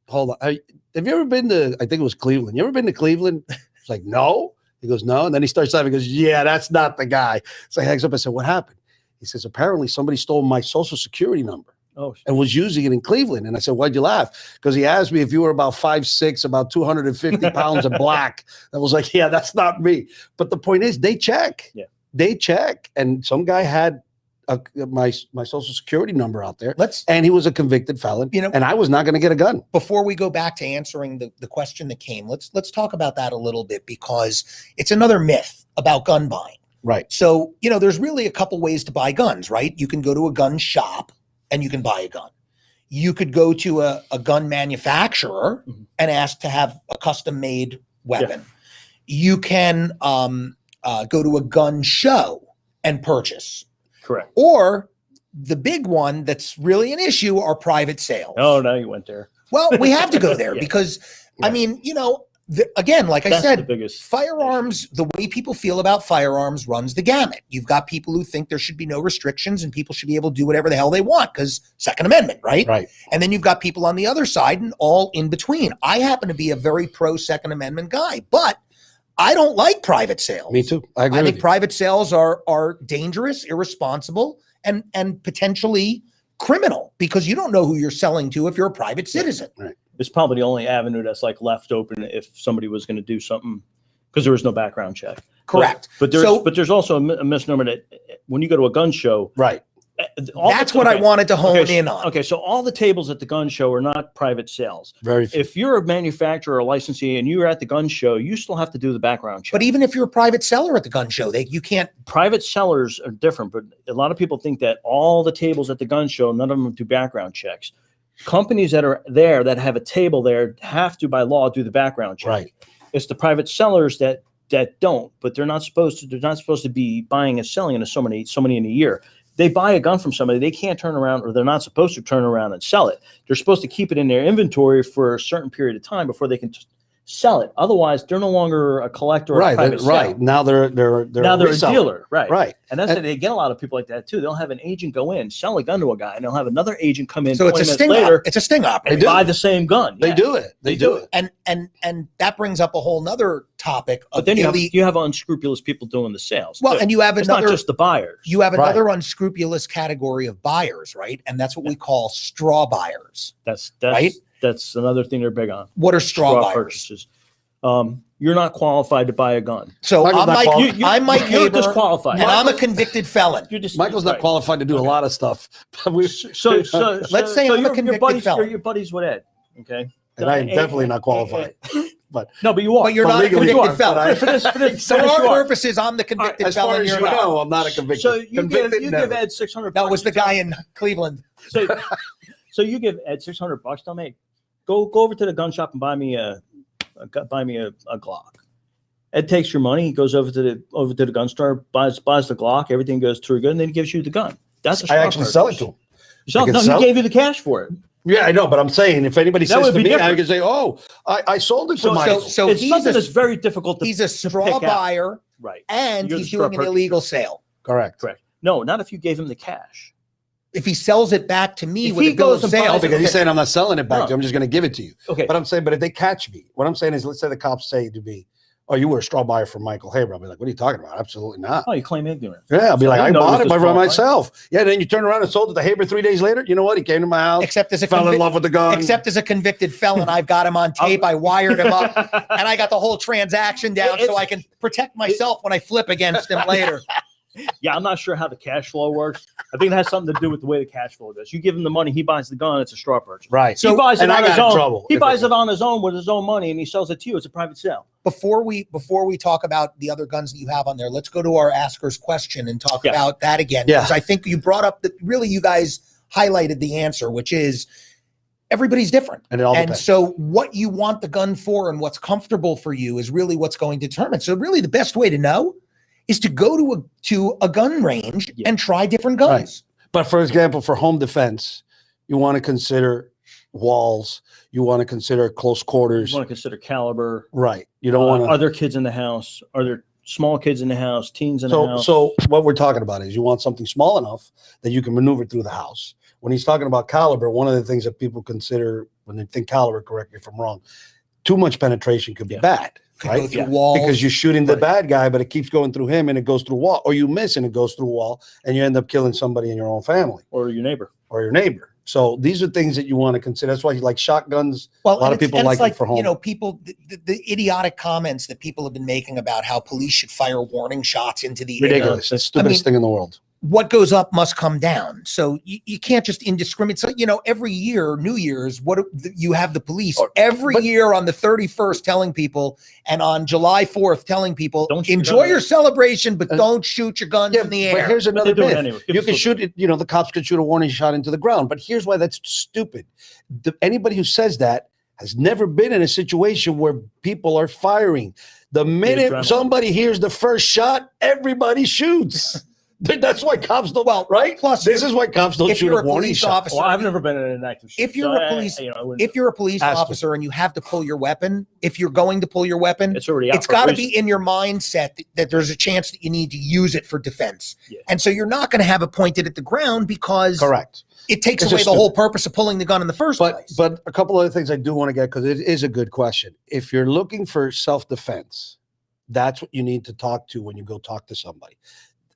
"Hold on. Have you ever been to? I think it was Cleveland. You ever been to Cleveland?" It's like, "No." He goes, "No." And then he starts laughing. He goes, "Yeah, that's not the guy." So I hangs up. I said, "What happened?" He says, "Apparently somebody stole my social security number and was using it in Cleveland." And I said, "Why'd you laugh?" Because he asked me if you were about 5'6", about 250 pounds and black. I was like, "Yeah, that's not me." But the point is, they check. Yeah. They check. And some guy had my social security number out there. And he was a convicted felon. You know, and I was not going to get a gun. Before we go back to answering the question that came, let's talk about that a little bit, because it's another myth about gun buying. Right. So, you know, there's really a couple ways to buy guns, right? You can go to a gun shop and you can buy a gun. You could go to a gun manufacturer and ask to have a custom made weapon. Yeah. You can go to a gun show and purchase. Correct. Or the big one that's really an issue are private sales. Oh, no, you went there. Well, we have to go there because, I mean, you know, again, like I said, firearms, the way people feel about firearms runs the gamut. You've got people who think there should be no restrictions and people should be able to do whatever the hell they want because Second Amendment, right? Right. And then you've got people on the other side and all in between. I happen to be a very pro Second Amendment guy, but I don't like private sales. Me too. I agree. I think private sales are dangerous, irresponsible, and potentially criminal because you don't know who you're selling to if you're a private citizen. Right. It's probably the only avenue that's like left open if somebody was going to do something because there was no background check. Correct. But there's also a misnomer that when you go to a gun show, right? That's what I wanted to hone in on. Okay, so all the tables at the gun show are not private sales. Very few. If you're a manufacturer or licensee and you're at the gun show, you still have to do the background check. But even if you're a private seller at the gun show, you can't. Private sellers are different, but a lot of people think that all the tables at the gun show, none of them do background checks. Companies that are there that have a table there have to, by law, do the background check. Right. It's the private sellers that don't, but they're not supposed to be buying and selling in so many in a year. They buy a gun from somebody, they can't turn around, or they're not supposed to turn around and sell it. They're supposed to keep it in their inventory for a certain period of time before they can sell it. Otherwise, they're no longer a collector or a private seller. Right. Now they're a dealer. Right. Right. And that's they get a lot of people like that too. They'll have an agent go in, sell a gun to a guy, and they'll have another agent come in. So it's a sting later. It's a sting operation. They buy the same gun. They do it. They do it. And that brings up a whole nother topic. But then you have unscrupulous people doing the sales. Well, and you have it's not just the buyers. You have another unscrupulous category of buyers, right? And that's what we call straw buyers. That's right. That's another thing they're big on. What are straw buyers? Purchases. You're not qualified to buy a gun. So I'm Mike You're Haber, disqualified. and I'm a convicted felon. Michael's not qualified to do a lot of stuff. So let's say I'm a convicted felon. Your buddies with Ed, okay? And I am definitely not qualified. But no, but you are. But you're not a convicted felon. For our purposes, I'm the convicted felon. As far as you know, I'm not a convicted. So you give Ed $600. That was the guy in Cleveland. So you give Ed $600. Tell me, go over to the gun shop and buy me a Glock. Ed takes your money. He goes over to the gun store, buys the Glock. Everything goes through good, and then he gives you the gun. That's I actually sell it to him. He gave you the cash for it. Yeah, I know, but I'm saying if anybody says to me, I can say, "Oh, I sold it to Michael." So it's something that's very difficult. He's a straw buyer, right? And he's doing an illegal sale. Correct. No, not if you gave him the cash. If he sells it back to me with a bill of sale, because he's saying I'm not selling it back to you, I'm just going to give it to you. Okay. But I'm saying, but if they catch me, what I'm saying is, let's say the cops say to me, "Oh, you were a straw buyer for Michael Haber." I'll be like, "What are you talking about? Absolutely not." Oh, you claim ignorance. Yeah, I'll be like, "I bought it by myself." Right? Yeah, then you turn around and sold it to Haber 3 days later. You know what? He came to my house. Fell in love with the gun. Except as a convicted felon, I've got him on tape. I wired him up, and I got the whole transaction down so I can protect myself when I flip against him later. Yeah, I'm not sure how the cash flow works. I think it has something to do with the way the cash flow goes. You give him the money, he buys the gun, it's a straw purchase. Right. So he buys it on his own. Trouble he buys it on his own with his own money, and he sells it to you. It's a private sale. before we talk about the other guns that you have on there, let's go to our asker's question and talk about that again. Yeah. Because I think you brought up that really you guys highlighted the answer, which is everybody's different. And it all depends. So what you want the gun for and what's comfortable for you is really what's going to determine. So really the best way to know is to go to a gun range and try different guns. Right. But for example, for home defense, you want to consider walls. You want to consider close quarters. You want to consider caliber. Right. You don't want to. Are there kids in the house? Are there small kids in the house? Teens in the house? So what we're talking about is you want something small enough that you can maneuver through the house. When he's talking about caliber, one of the things that people consider when they think caliber, correct me if I'm wrong, too much penetration could be bad. Could right? go through walls. Because you're shooting the bad guy, but it keeps going through him and it goes through a wall, or you miss and it goes through a wall and you end up killing somebody in your own family or your neighbor. So these are things that you want to consider. That's why you like shotguns. Well, a lot of people like it for home. You know, people, the idiotic comments that people have been making about how police should fire warning shots into the air. Ridiculous. It's the stupidest thing in the world. What goes up must come down. So you can't just indiscriminate. So, you know, every year, New Year's, you have the police every year on the 31st telling people, and on July 4th telling people, enjoy your celebration, but don't shoot your guns in the air. But here's another myth. Anyway. You can shoot it, you know, the cops could shoot a warning shot into the ground. But here's why that's stupid. Anybody who says that has never been in a situation where people are firing. The minute somebody hears the first shot, everybody shoots. That's why cops don't. Well, right? Plus, this is why cops don't shoot a warning shot. Well, I've never been in an active shooter. If you're a police officer and you have to pull your weapon, if you're going to pull your weapon, it's got to be in your mindset that there's a chance that you need to use it for defense. Yeah. And so you're not going to have it pointed at the ground because it takes away the whole purpose of pulling the gun in the first place. But a couple other things I do want to get, because it is a good question. If you're looking for self-defense, that's what you need to talk to when you go talk to somebody.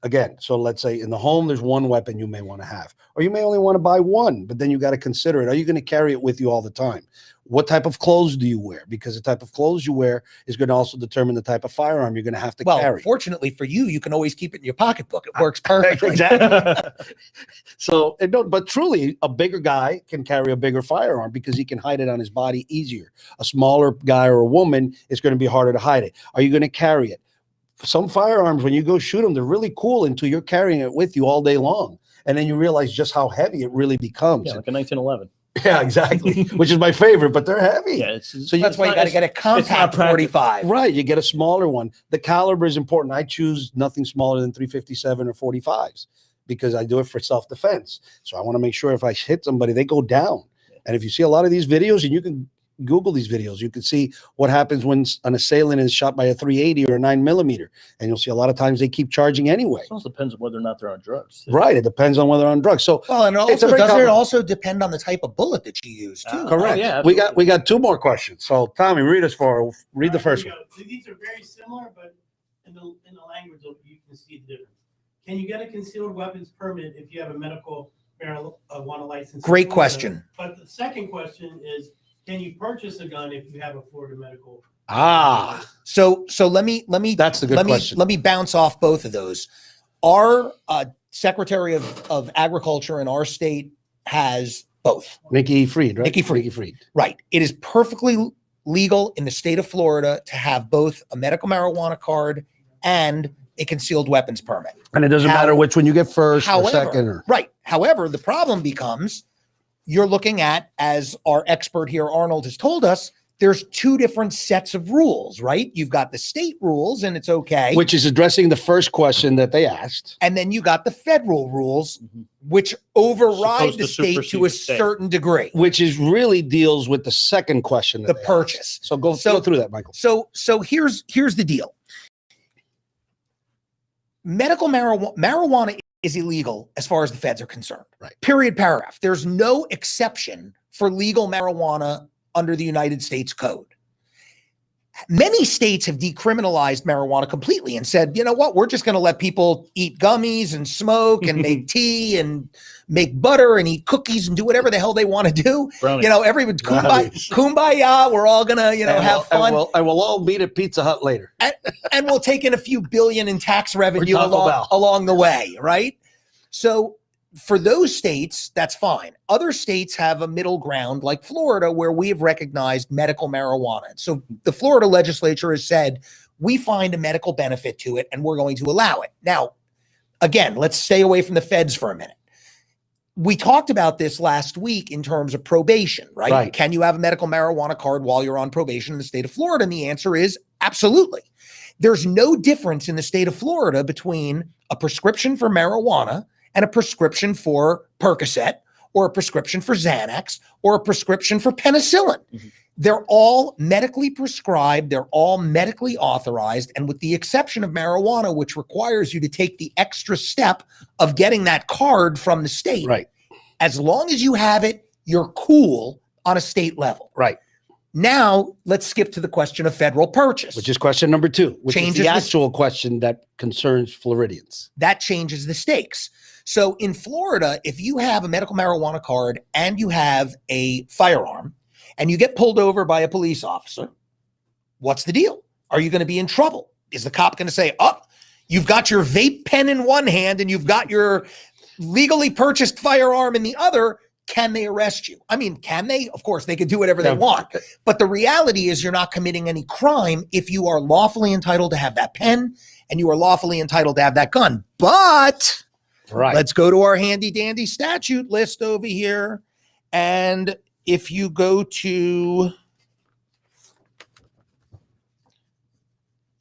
Again, so let's say in the home, there's one weapon you may want to have, or you may only want to buy one, but then you got to consider it. Are you going to carry it with you all the time? What type of clothes do you wear? Because the type of clothes you wear is going to also determine the type of firearm you're going to have to carry. Fortunately for you, you can always keep it in your pocketbook. It works perfectly. Exactly. So, but truly, a bigger guy can carry a bigger firearm because he can hide it on his body easier. A smaller guy or a woman, it's going to be harder to hide it. Are you going to carry it? Some firearms, when you go shoot them, they're really cool until you're carrying it with you all day long. And then you realize just how heavy it really becomes. Yeah, like a 1911. Yeah, exactly. Which is my favorite, but they're heavy. Yeah, so that's why you got to get a compact 45. Right, you get a smaller one. The caliber is important. I choose nothing smaller than 357 or 45s because I do it for self-defense. So I want to make sure if I hit somebody, they go down. And if you see a lot of these videos, and you can Google these videos, you can see what happens when an assailant is shot by a 380 or a 9mm, and you'll see a lot of times they keep charging anyway. It also depends on whether or not they're on drugs. Right, it depends on whether they're on drugs. So, well, and also, doesn't it also depend on the type of bullet that you use too? Correct. Yeah, we got two more questions. So, Tommy, read the first one. So these are very similar, but in the language you can see the difference. Can you get a concealed weapons permit if you have a medical marijuana license? Great question. But the second question is, can you purchase a gun if you have a Florida medical? So let me that's the good question. Let me bounce off both of those. Our Secretary of Agriculture in our state has both. Nikki Fried, right? Nikki Fried. Right. It is perfectly legal in the state of Florida to have both a medical marijuana card and a concealed weapons permit. And it doesn't matter which one you get first or second. Right. However, the problem becomes you're looking at, as our expert here, Arnold, has told us, there's two different sets of rules, right? You've got the state rules, and it's okay. Which is addressing the first question that they asked. And then you got the federal ruals, which override the state to a certain degree. Which is really deals with the second question. The purchase. So go through that, Michael. So here's the deal. Medical marijuana is illegal as far as the feds are concerned. Right. Period, paragraph. There's no exception for legal marijuana under the United States Code. Many states have decriminalized marijuana completely and said, you know what, we're just going to let people eat gummies and smoke and make tea and make butter and eat cookies and do whatever the hell they want to do. Brownies. You know, everybody, kumbaya, we're all going to, have fun. And we'll all meet at Pizza Hut later. And we'll take in a few billion in tax revenue along the way, right? So for those states, that's fine. Other states have a middle ground like Florida where we have recognized medical marijuana. So the Florida legislature has said, we find a medical benefit to it and we're going to allow it. Now, again, let's stay away from the feds for a minute. We talked about this last week in terms of probation, right? Can you have a medical marijuana card while you're on probation in the state of Florida? And the answer is absolutely. There's no difference in the state of Florida between a prescription for marijuana and a prescription for Percocet or a prescription for Xanax or a prescription for penicillin. Mm-hmm. They're all medically prescribed. They're all medically authorized. And with the exception of marijuana, which requires you to take the extra step of getting that card from the state. Right. As long as you have it, you're cool on a state level. Right. Now, let's skip to the question of federal purchase. Which is question number 2, which Changes is the actual question that concerns Floridians. That changes the stakes. So in Florida, if you have a medical marijuana card and you have a firearm and you get pulled over by a police officer, what's the deal? Are you going to be in trouble? Is the cop going to say, oh, you've got your vape pen in one hand and you've got your legally purchased firearm in the other? Can they arrest you? I mean, can they? Of course, they could do whatever they want. But the reality is you're not committing any crime if you are lawfully entitled to have that pen and you are lawfully entitled to have that gun. But let's go to our handy dandy statute list over here. And if you go to,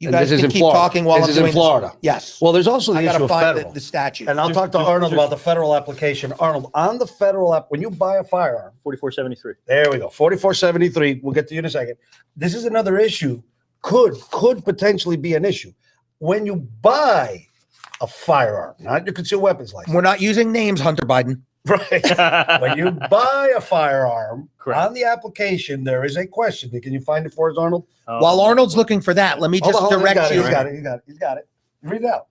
you guys can keep talking while I'm doing this. This is in Florida. Yes. Well, there's also the I issue gotta of find federal. the statute. And I'll talk to Arnold about the federal application. Arnold, on the federal app, when you buy a firearm, 4473. there we go, 4473. We'll get to you in a second. This is another issue. Could potentially be an issue when you buy a firearm, not your concealed weapons license. We're not using names, Hunter Biden. Right. When you buy a firearm, Correct. On the application, there is a question. Can you find it for us, Arnold? While Arnold's looking for that, let me just direct you. He's got it. Read it out.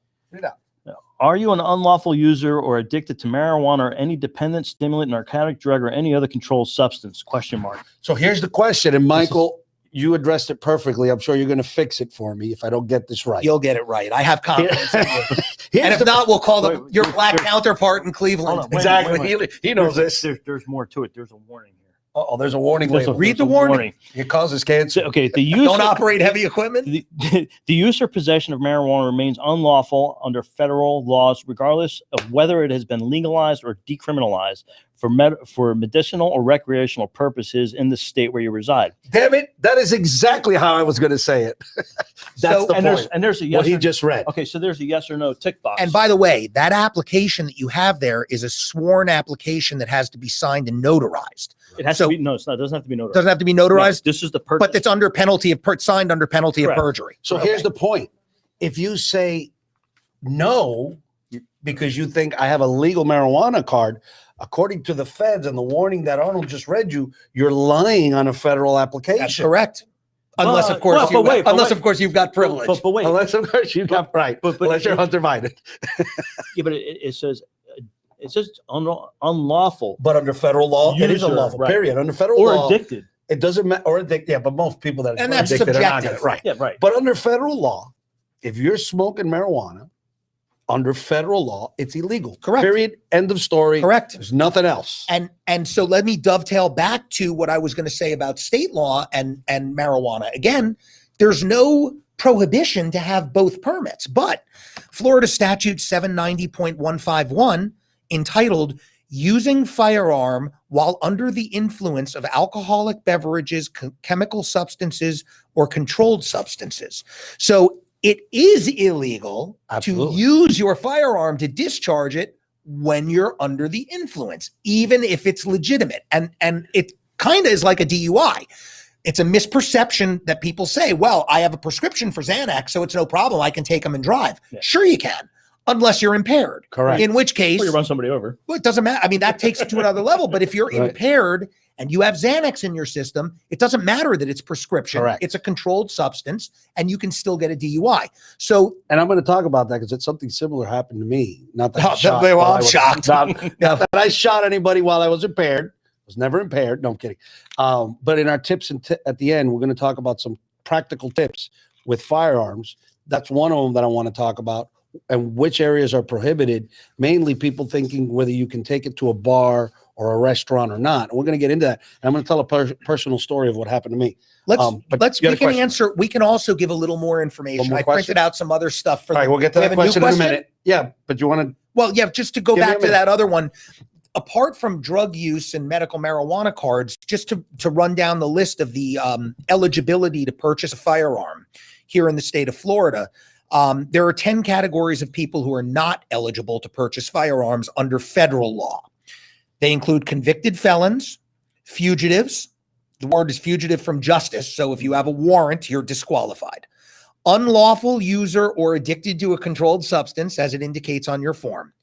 Are you an unlawful user or addicted to marijuana or any dependent, stimulant, narcotic drug, or any other controlled substance? Question mark. So here's the question, and Michael, you addressed it perfectly. I'm sure you're going to fix it for me if I don't get this right. You'll get it right. I have confidence in you. And if not, we'll call your black counterpart in Cleveland. Exactly. He knows this. There's more to it. There's a warning here. Oh, there's a warning label. Read the warning. It causes cancer. Okay. The use Don't operate heavy equipment. The use or possession of marijuana remains unlawful under federal laws, regardless of whether it has been legalized or decriminalized for medicinal or recreational purposes in the state where you reside. Damn it. That is exactly how I was going to say it. That's the point. There's a yes what he just read. Okay, so there's a yes or no tick box. And by the way, that application that you have there is a sworn application that has to be signed and notarized. It has to be, no, it's not. It doesn't have to be notarized. Doesn't have to be notarized? No, this is the purchase. But it's under penalty of signed under penalty of perjury. So here's the point. If you say no, because you think I have a legal marijuana card, according to the feds and the warning that Arnold just read you're lying on a federal application. That's correct. Unless, of course, you've got privilege. But wait. Unless, of course, you've got right. Unless you're Hunter Biden. Yeah, but it says unlawful. But under federal law, it is unlawful. Right. Period. Under federal law, or addicted. It doesn't matter. Or addicted. Yeah, but most people that are that's addicted subjective. are not gonna, right. Yeah, right. But under federal law, if you're smoking marijuana, under federal law, it's illegal. Correct. Period. End of story. Correct. There's nothing else. And so let me dovetail back to what I was going to say about state law and marijuana. Again, there's no prohibition to have both permits, but Florida statute 790.151 entitled using firearm while under the influence of alcoholic beverages, chemical substances, or controlled substances. So it is illegal to use your firearm to discharge it when you're under the influence, even if it's legitimate. And it kind of is like a DUI. It's a misperception that people say, well, I have a prescription for Xanax, so it's no problem. I can take them and drive. Yeah. Sure you can, unless you're impaired. Correct. In which case— or you run somebody over. Well, it doesn't matter. I mean, that takes it to another level. But if you're impaired and you have Xanax in your system, it doesn't matter that it's prescription. Correct. It's a controlled substance, and you can still get a DUI. So, and I'm going to talk about that because it's something similar happened to me. Not that I'm shocked. Not that I shot anybody while I was impaired. I was never impaired. No, I'm kidding. But in our tips at the end, we're going to talk about some practical tips with firearms. That's one of them that I want to talk about. and which areas are prohibited, mainly people thinking whether you can take it to a bar or a restaurant or not. And we're going to get into that. And I'm going to tell a personal story of what happened to me. We you can had a answer. We can also give a little more information. more I question? printed out some other stuff for. All right, we'll get to we that have a new question in a minute. Yeah, but you want to? Well, yeah, just to go Give me back a to minute. that other one, apart from drug use and medical marijuana cards, just to run down the list of the eligibility to purchase a firearm here in the state of Florida, there are 10 categories of people who are not eligible to purchase firearms under federal law. They include convicted felons, fugitives. The word is fugitive from justice. So if you have a warrant, you're disqualified. Unlawful user or addicted to a controlled substance, as it indicates on your form.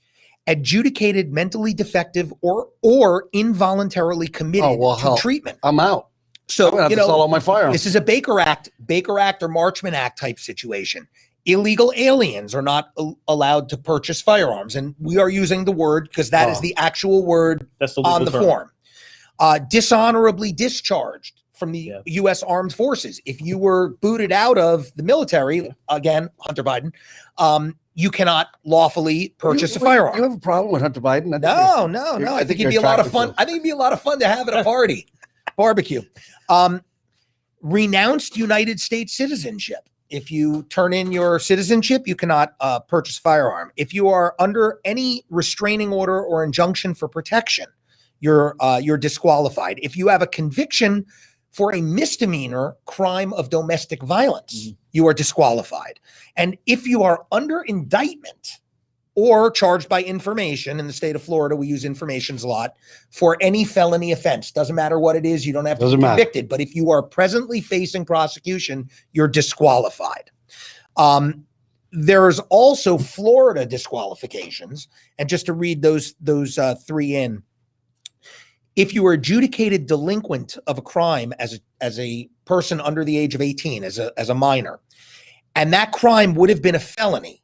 Adjudicated mentally defective or involuntarily committed to hell, treatment. I'm out. So, I'm gonna have to sell all my firearms. this is a Baker Act or Marchman Act type situation. Illegal aliens are not allowed to purchase firearms. And we are using the word because that is the actual word That's the on legal the term. form. Dishonorably discharged from the U.S. Armed Forces. If you were booted out of the military, again, Hunter Biden, you cannot lawfully purchase a firearm. You have a problem with Hunter Biden? No. I think it'd be a lot of fun. I think it'd be a lot of fun to have at a party, barbecue. Renounced United States citizenship. If you turn in your citizenship, you cannot purchase a firearm. If you are under any restraining order or injunction for protection, you're disqualified. If you have a conviction for a misdemeanor crime of domestic violence, you are disqualified. And if you are under indictment or charged by information, in the state of Florida, we use informations a lot, for any felony offense. Doesn't matter what it is, you don't have to be convicted. But if you are presently facing prosecution, you're disqualified. There's also Florida disqualifications. And just to read those three in, if you are adjudicated delinquent of a crime as a person under the age of 18, as a minor, and that crime would have been a felony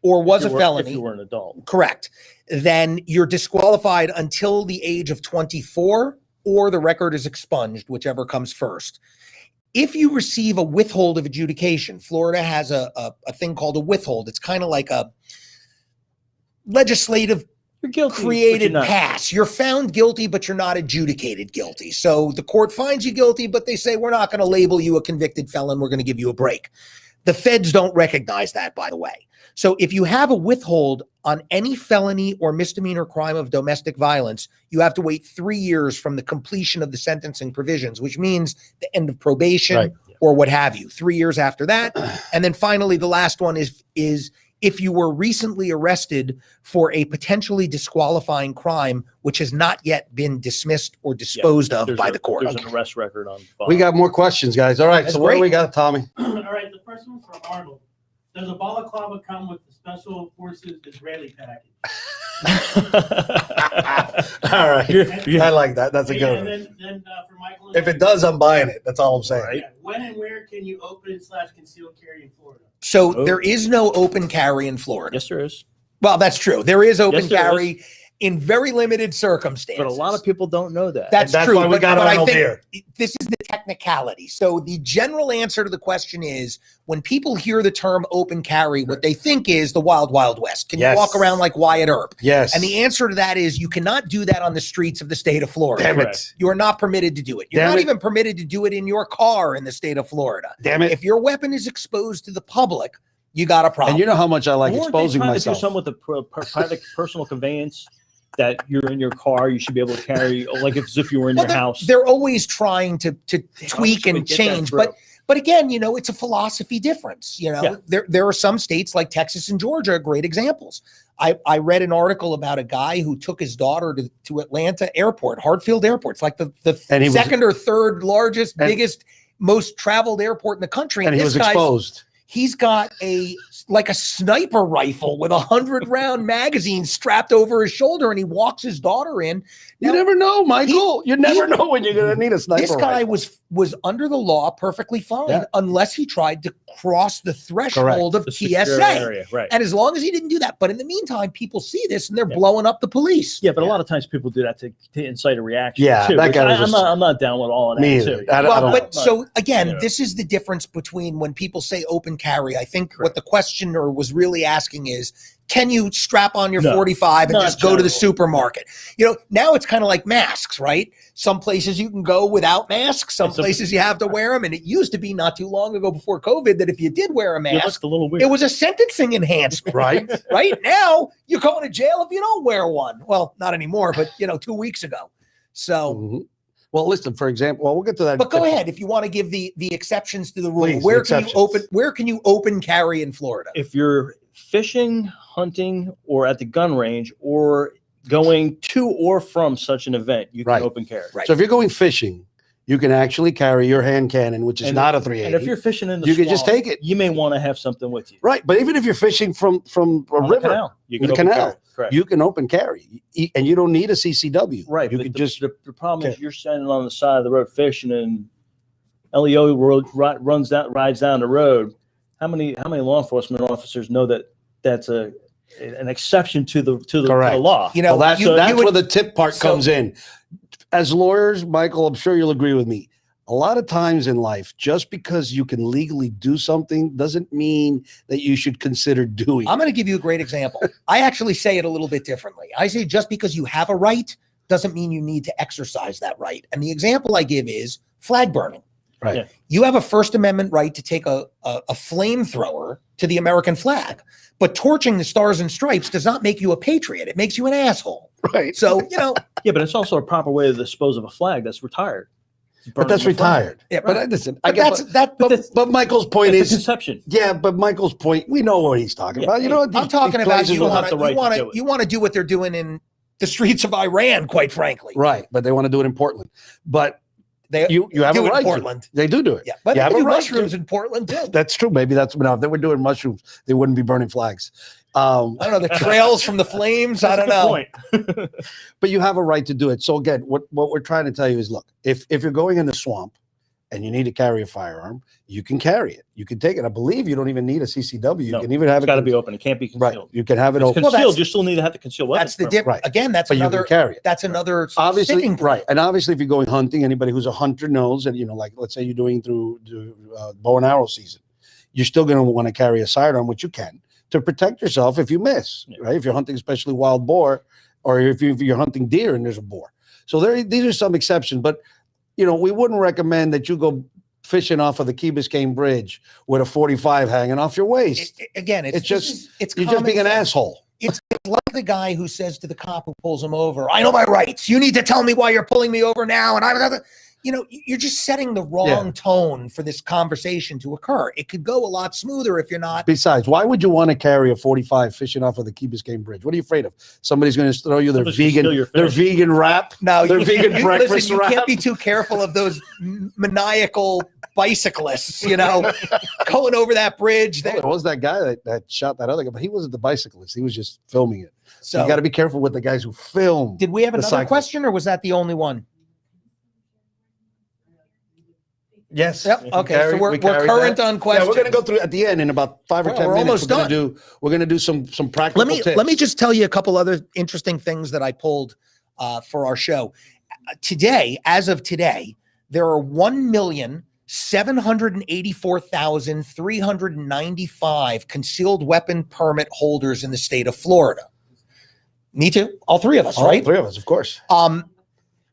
or was a felony. If you were an adult. Correct. Then you're disqualified until the age of 24 or the record is expunged, whichever comes first. If you receive a withhold of adjudication, Florida has a thing called a withhold. It's kind of like a legislative created pass. You're found guilty, but you're not adjudicated guilty. So the court finds you guilty, but they say, we're not going to label you a convicted felon. We're going to give you a break. The feds don't recognize that, by the way. So if you have a withhold on any felony or misdemeanor crime of domestic violence, you have to wait 3 years from the completion of the sentencing provisions, which means the end of probation or what have you, 3 years after that. And then finally, the last one is if you were recently arrested for a potentially disqualifying crime, which has not yet been dismissed or disposed of by the court. There's an arrest record on file. We got more questions, guys. All right. That's So what great. do we got, Tommy? All right, the first one's for Arnold. Does a balaclava come with the Special Forces Israeli package? All right. I like that. That's a good one. And then for Michael. If it does, I'm buying it. That's all I'm saying. Yeah. When and where can you open/conceal carry in Florida? So there is no open carry in Florida. Yes, there is. Well, that's true. There is open Yes, there carry in very limited circumstances. But a lot of people don't know that. That's That's true. why we got I Arnold think here. this is the technicality. So the general answer to the question is, when people hear the term open carry, what they think is the wild, wild west. Can you walk around like Wyatt Earp? Yes. And the answer to that is you cannot do that on the streets of the state of Florida. Damn it. Correct. You are not permitted to do it. You're Damn not it. even permitted to do it in your car in the state of Florida. Damn it. If your weapon is exposed to the public, you got a problem. And you know how much I like Weren't exposing they trying myself. to do something with the private personal conveyance that you're in your car, you should be able to carry, like as if you were in your house. They're always trying to tweak and get that change, through. but again, it's a philosophy difference. Yeah. There are some states like Texas and Georgia are great examples. I read an article about a guy who took his daughter to Atlanta Airport, Hartfield Airport. It's like the second or third largest, biggest, most traveled airport in the country. And he was exposed. He's got a sniper rifle with 100-round magazine strapped over his shoulder, and he walks his daughter in. You never know, Michael. You never know when you're going to need a sniper This guy rifle. was under the law perfectly fine unless he tried to cross the threshold of The secure TSA. area, right. And as long as he didn't do that. But in the meantime, people see this and they're blowing up the police. Yeah, but a lot of times people do that to incite a reaction. Yeah, too, that which guy was I'm not down with all of that. Me too. either. I don't But know. so again, you know. this is the difference between when people say open carry. I think what the questioner was really asking is, can you strap on your 45 and not just go to the generally. supermarket? You know, now it's kind of like masks, right? Some places you can go without masks. Some places you have to wear them. And it used to be not too long ago before COVID that if you did wear a It mask, looked a little weird. it was a sentencing enhancement. Right? Right now, you're going to jail if you don't wear one. Well, not anymore, but 2 weeks ago. So, Mhm. Well, listen, for example, we'll get to that. but go ahead if you want to give the exceptions to the rule. Please, Where the can you open carry in Florida? If you're fishing, hunting, or at the gun range, or going to or from such an event, you can Right. open carry. Right. So if you're going fishing, you can actually carry your hand cannon, which is And- not a And 380. if you're fishing in the You can just swamp, take it. You may want to have something with you. Right. But even if you're fishing from a On the river, canal, you the can open canal, carry. Correct. you can open carry. And you don't need a CCW. Right. You but can the, just the problem is Okay. you're standing on the side of the road fishing, and LEO rides down the road. How many law enforcement officers know that that's an exception to the Correct. law? You know, well, that's you that's would- where the tip part so- comes in. As lawyers, Michael, I'm sure you'll agree with me. A lot of times in life, just because you can legally do something doesn't mean that you should consider doing I'm it. going to give you a great example. I actually say it a little bit differently. I say just because you have a right doesn't mean you need to exercise that right. And the example I give is flag burning. Right. Yeah. You have a First Amendment right to take a flamethrower to the American flag, but torching the stars and stripes does not make you a patriot. It makes you an asshole. Right. So, Yeah, but it's also a proper way to dispose of a flag that's retired. But that's Burning the flag. retired. yeah, But but, listen, but I get that's that. but But that's- but Michael's point It's a is, conception. yeah, but Michael's point, we know what he's talking Yeah, about. You know what? I'm talking about you will want have the right to do it. you want to do what they're doing in the streets of Iran, quite frankly. Right, but they want to do it in Portland. But They you have do a it right in to. Portland. They do it. Yeah, but You they have a do right mushrooms to. in Portland too. That's true. Maybe that's now if they were doing mushrooms, they wouldn't be burning flags. I don't know, the trails from the flames. I don't know. Point. But you have a right to do it. So again, what we're trying to tell you is, look, if you're going in the swamp and you need to carry a firearm, you can carry it. You can take it. I believe you don't even need a CCW. You No, can even have It's it. got to be open. It can't be right. concealed. You can have it If it's open, concealed, that's- you still need to have the concealed weapons. That's the permit. difference. Right. Again, that's but you another can carry it. that's another Obviously, sticking point. right. And obviously, if you're going hunting, anybody who's a hunter knows that, like, let's say you're doing through bow and arrow season, you're still going to want to carry a sidearm, which you can, to protect yourself if you miss, Yeah. right? If you're hunting, especially wild boar, or if you're hunting deer and there's a boar. So these are some exceptions, but we wouldn't recommend that you go fishing off of the Key Biscayne Bridge with a 45 hanging off your waist. Again, It's just- it's You're just common being an sense. asshole. It's like the guy who says to the cop who pulls him over, "I know my rights. You need to tell me why you're pulling me over now." And you're just setting the wrong tone for this conversation to occur. It could go a lot smoother if you're not. Besides, why would you want to carry a 45 fishing off of the Key Biscayne Bridge? What are you afraid of? Somebody's going to throw you their Somebody's gonna steal your fish. vegan wrap. No, Their vegan breakfast listen, you wrap. can't be too careful of those maniacal bicyclists. Going over that bridge. Well, there was that guy that shot that other guy, but he wasn't the bicyclist. He was just filming it. So So, you got to be careful with the guys who film. did we have the another cyclist. question, or was that the only one? Yes. Yep. Okay, so we're current on Yeah, questions. we're going to go through at the end in about 5 or Well, 10 we're minutes. almost We're going to do some practical tips. Let me just tell you a couple other interesting things that I pulled for our show. As of today, there are 1,784,395 concealed weapon permit holders in the state of Florida. Me too. All three of us, All right? three of us, of course.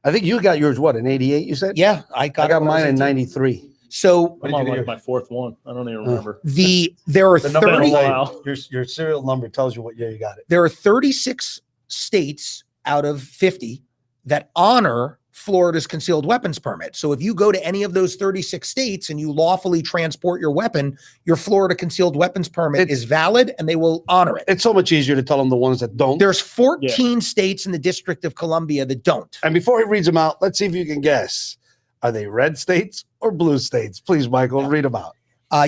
I think you got yours, what, in 88, you said? Yeah, I I got got it when I was mine in 18. 93. So I'm on like my fourth one. I don't even remember. there are The number 30 will tell you. Wow. Your serial number tells you what year you got it. there are 36 states out of 50 that honor Florida's concealed weapons permit. So if you go to any of those 36 states and you lawfully transport your weapon, your Florida concealed weapons permit is valid and they will honor it. It's so much easier to tell them the ones that don't. There's 14 states in the District of Columbia that don't. And before he reads them out, let's see if you can guess. Are they red states or blue states? Please, Michael, read them out.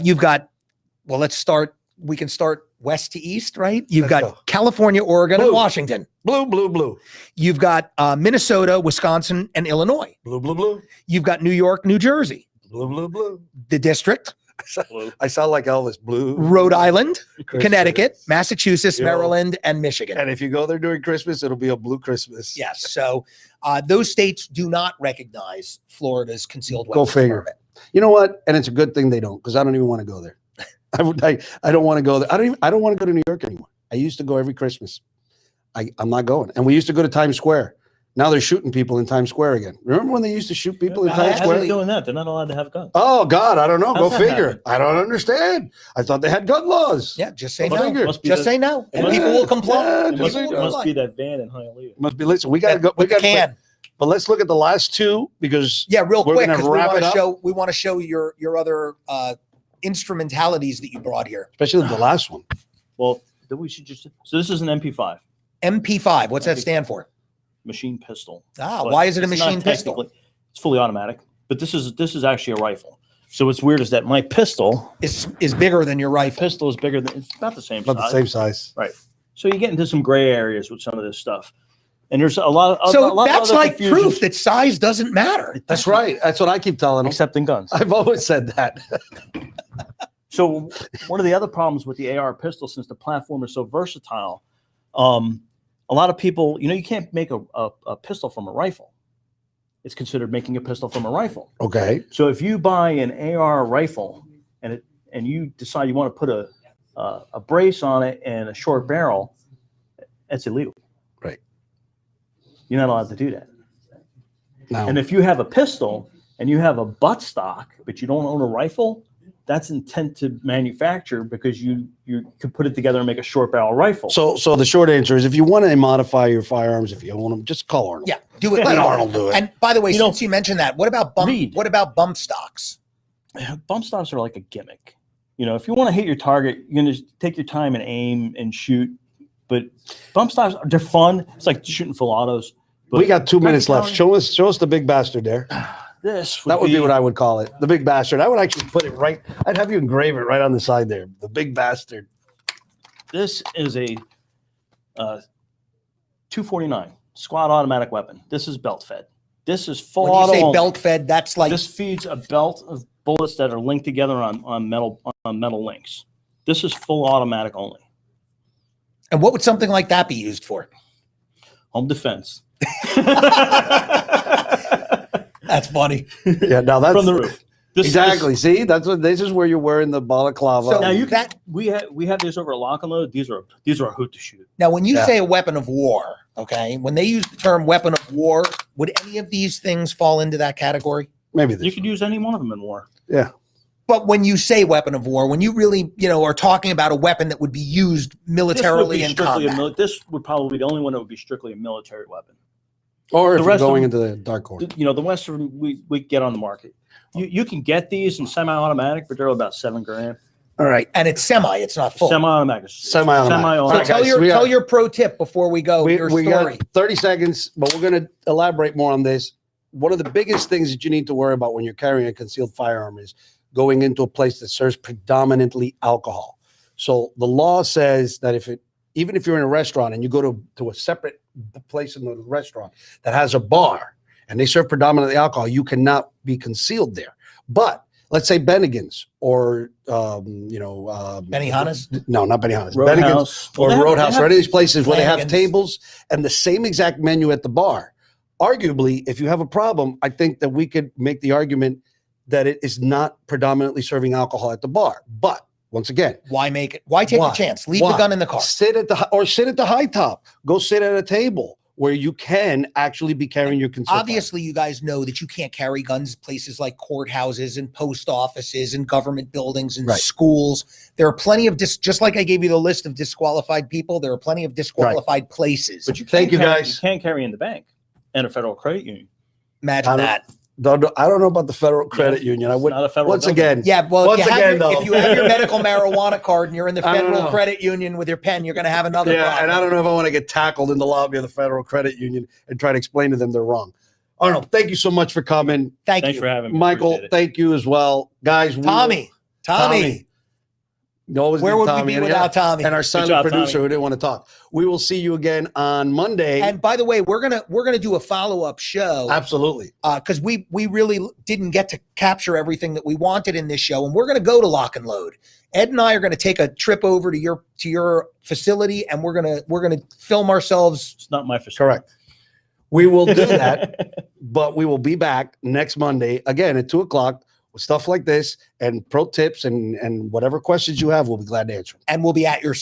You've got, we can start west to east, right? You've Let's got go. California, Oregon, and Blue. Washington. Blue, blue, blue. You've got Minnesota, Wisconsin, and Illinois. Blue, blue, blue. You've got New York, New Jersey, Blue, blue, blue. the district, Blue. I sound like Elvis. Blue. Rhode Island, Christmas. Connecticut, Massachusetts, Yo. Maryland, and Michigan. And if you go there during Christmas, it'll be a blue Christmas. Yes. So those states do not recognize Florida's concealed Go weapons figure. permit. You know what? And it's a good thing they don't, because I don't even want to go there. I don't want to go there. I don't want to go to New York anymore. I used to go every Christmas. I'm not going. And we used to go to Times Square. Now they're shooting people in Times Square again. Remember when they used to shoot people in How Times are Square? they doing that? They're not allowed to have guns. Oh God, I don't know. Go How's that figure. happen? I don't understand. I thought they had gun laws. Yeah. Just say Go no. figure. Must be Just the- say no, and Yeah. people will comply. Yeah, It just must, say it no. must be that van in Hialeah. Must be. Listen, we gotta go. We With the got can. But let's look at the last two, because Yeah, real We're quick, gonna because we wrap want it to up. show your other instrumentalities that you brought here. especially the last one. Well, then we should just. So this is an MP5 MP5. What's that stand for? machine pistol. Ah, But why is it a it's not machine pistol? technically- It's fully automatic, but this is actually a rifle. So what's weird is that my pistol Is bigger than your rifle. pistol is bigger than, it's about the same About size. the same size. So you get into some gray areas with some of this stuff, and there's a lot of So a lot of that's other like confusion, proof that size doesn't matter. That's right. That's what I keep telling them. except in guns. I've always said that. So one of the other problems with the AR pistol, since the platform is so versatile, a lot of people, you can't make a pistol from a rifle. It's considered making a pistol from a rifle. Okay. So if you buy an AR rifle and you decide you want to put a brace on it and a short barrel, that's illegal. Right. You're not allowed to do that. Now, And if you have a pistol and you have a butt stock, but you don't own a rifle, that's intent to manufacture, because you could put it together and make a short barrel rifle. so the short answer is, if you want to modify your firearms, if you want them, just call Arnold. Yeah, do it. Let legally. Arnold do it. And by the way, You know, since you mentioned that, what about read. bump stocks? Bump stocks are like a gimmick. If you want to hit your target, you're going to take your time and aim and shoot. But bump stocks, they're fun. It's like shooting full autos. But We got 2 minutes left. practicality- Show us the big bastard there. This That would be what I would call it. The big bastard. I would actually put it right. I'd have you engrave it right on the side there. The big bastard. This is a 249 squad automatic weapon. This is belt fed. This is full When you auto. say only. belt fed, that's like This feeds a belt of bullets that are linked together on metal links. This is full automatic only. and what would something like that be used for? Home defense. That's funny. Yeah. Now that's From the roof. This exactly. See, this is where you're wearing the balaclava. So Now you can, that we have this over a lock and load. These are a hoot to shoot. now, when you Yeah. say a weapon of war, okay, when they use the term weapon of war, would any of these things fall into that category? Maybe this. You could use any one of them in war. Yeah. But when you say weapon of war, when you really, are talking about a weapon that would be used militarily in combat, This would probably be the only one that would be strictly a military weapon. Or if The you're rest of going them- into the dark corner. The Western we get on the market. You can get these in semi-automatic, but they're about $7,000. All right. and it's it's not full. Semi-automatic. Semi-automatic. So Alright, tell guys, your we got- tell your pro tip before we go. Your We story. got 30 seconds, but we're going to elaborate more on this. One of the biggest things that you need to worry about when you're carrying a concealed firearm is going into a place that serves predominantly alcohol. So the law says that even if you're in a restaurant and you go to a separate place in the restaurant that has a bar and they serve predominantly alcohol, you cannot be concealed there. But let's say Bennigan's or Benihana's? No, not Benihana's. Bennigan's Roadhouse. or Well, they Roadhouse or any of these places where they have Flanagan's. tables and the same exact menu at the bar. Arguably, if you have a problem, I think that we could make the argument that it is not predominantly serving alcohol at the bar. But once again, Why make it? Why take Why? a chance? Leave Why? the gun in the car. sit at the high top. Go sit at a table where you can actually be carrying your concealed Obviously, you guys know that you can't carry guns places like courthouses and post offices and government buildings and Right. schools. There are plenty of just like I gave you the list of disqualified people. There are plenty of disqualified places. But you Thank can't you, carry- guys. You can't carry in the bank and a federal credit union. Imagine that. I don't know about the Federal Credit Union. I It's would not a federal once government. again. Yeah, well, Once if you, again, have though. if you have your medical marijuana card and you're in the I don't Federal know. Credit Union with your pen, you're going to have another Yeah, problem. and I don't know if I want to get tackled in the lobby of the Federal Credit Union and try to explain to them they're wrong. Arnold, thank you so much for coming. Thank Thanks you. for having me. Michael, Appreciate it. thank you as well. Guys, Tommy. Always Where need would Tommy. we be And without Tommy? And our silent job, producer Tommy. who didn't want to talk. We will see you again on Monday. And by the way, we're gonna do a follow-up show. Absolutely. Because we really didn't get to capture everything that we wanted in this show, and we're going to go to Lock and Load. Ed and I are going to take a trip over to your facility, and we're gonna film ourselves. It's not my facility. Correct. We will do that, but we will be back next Monday again at 2:00 with stuff like this and pro tips and whatever questions you have. We'll be glad to answer. And we'll be at your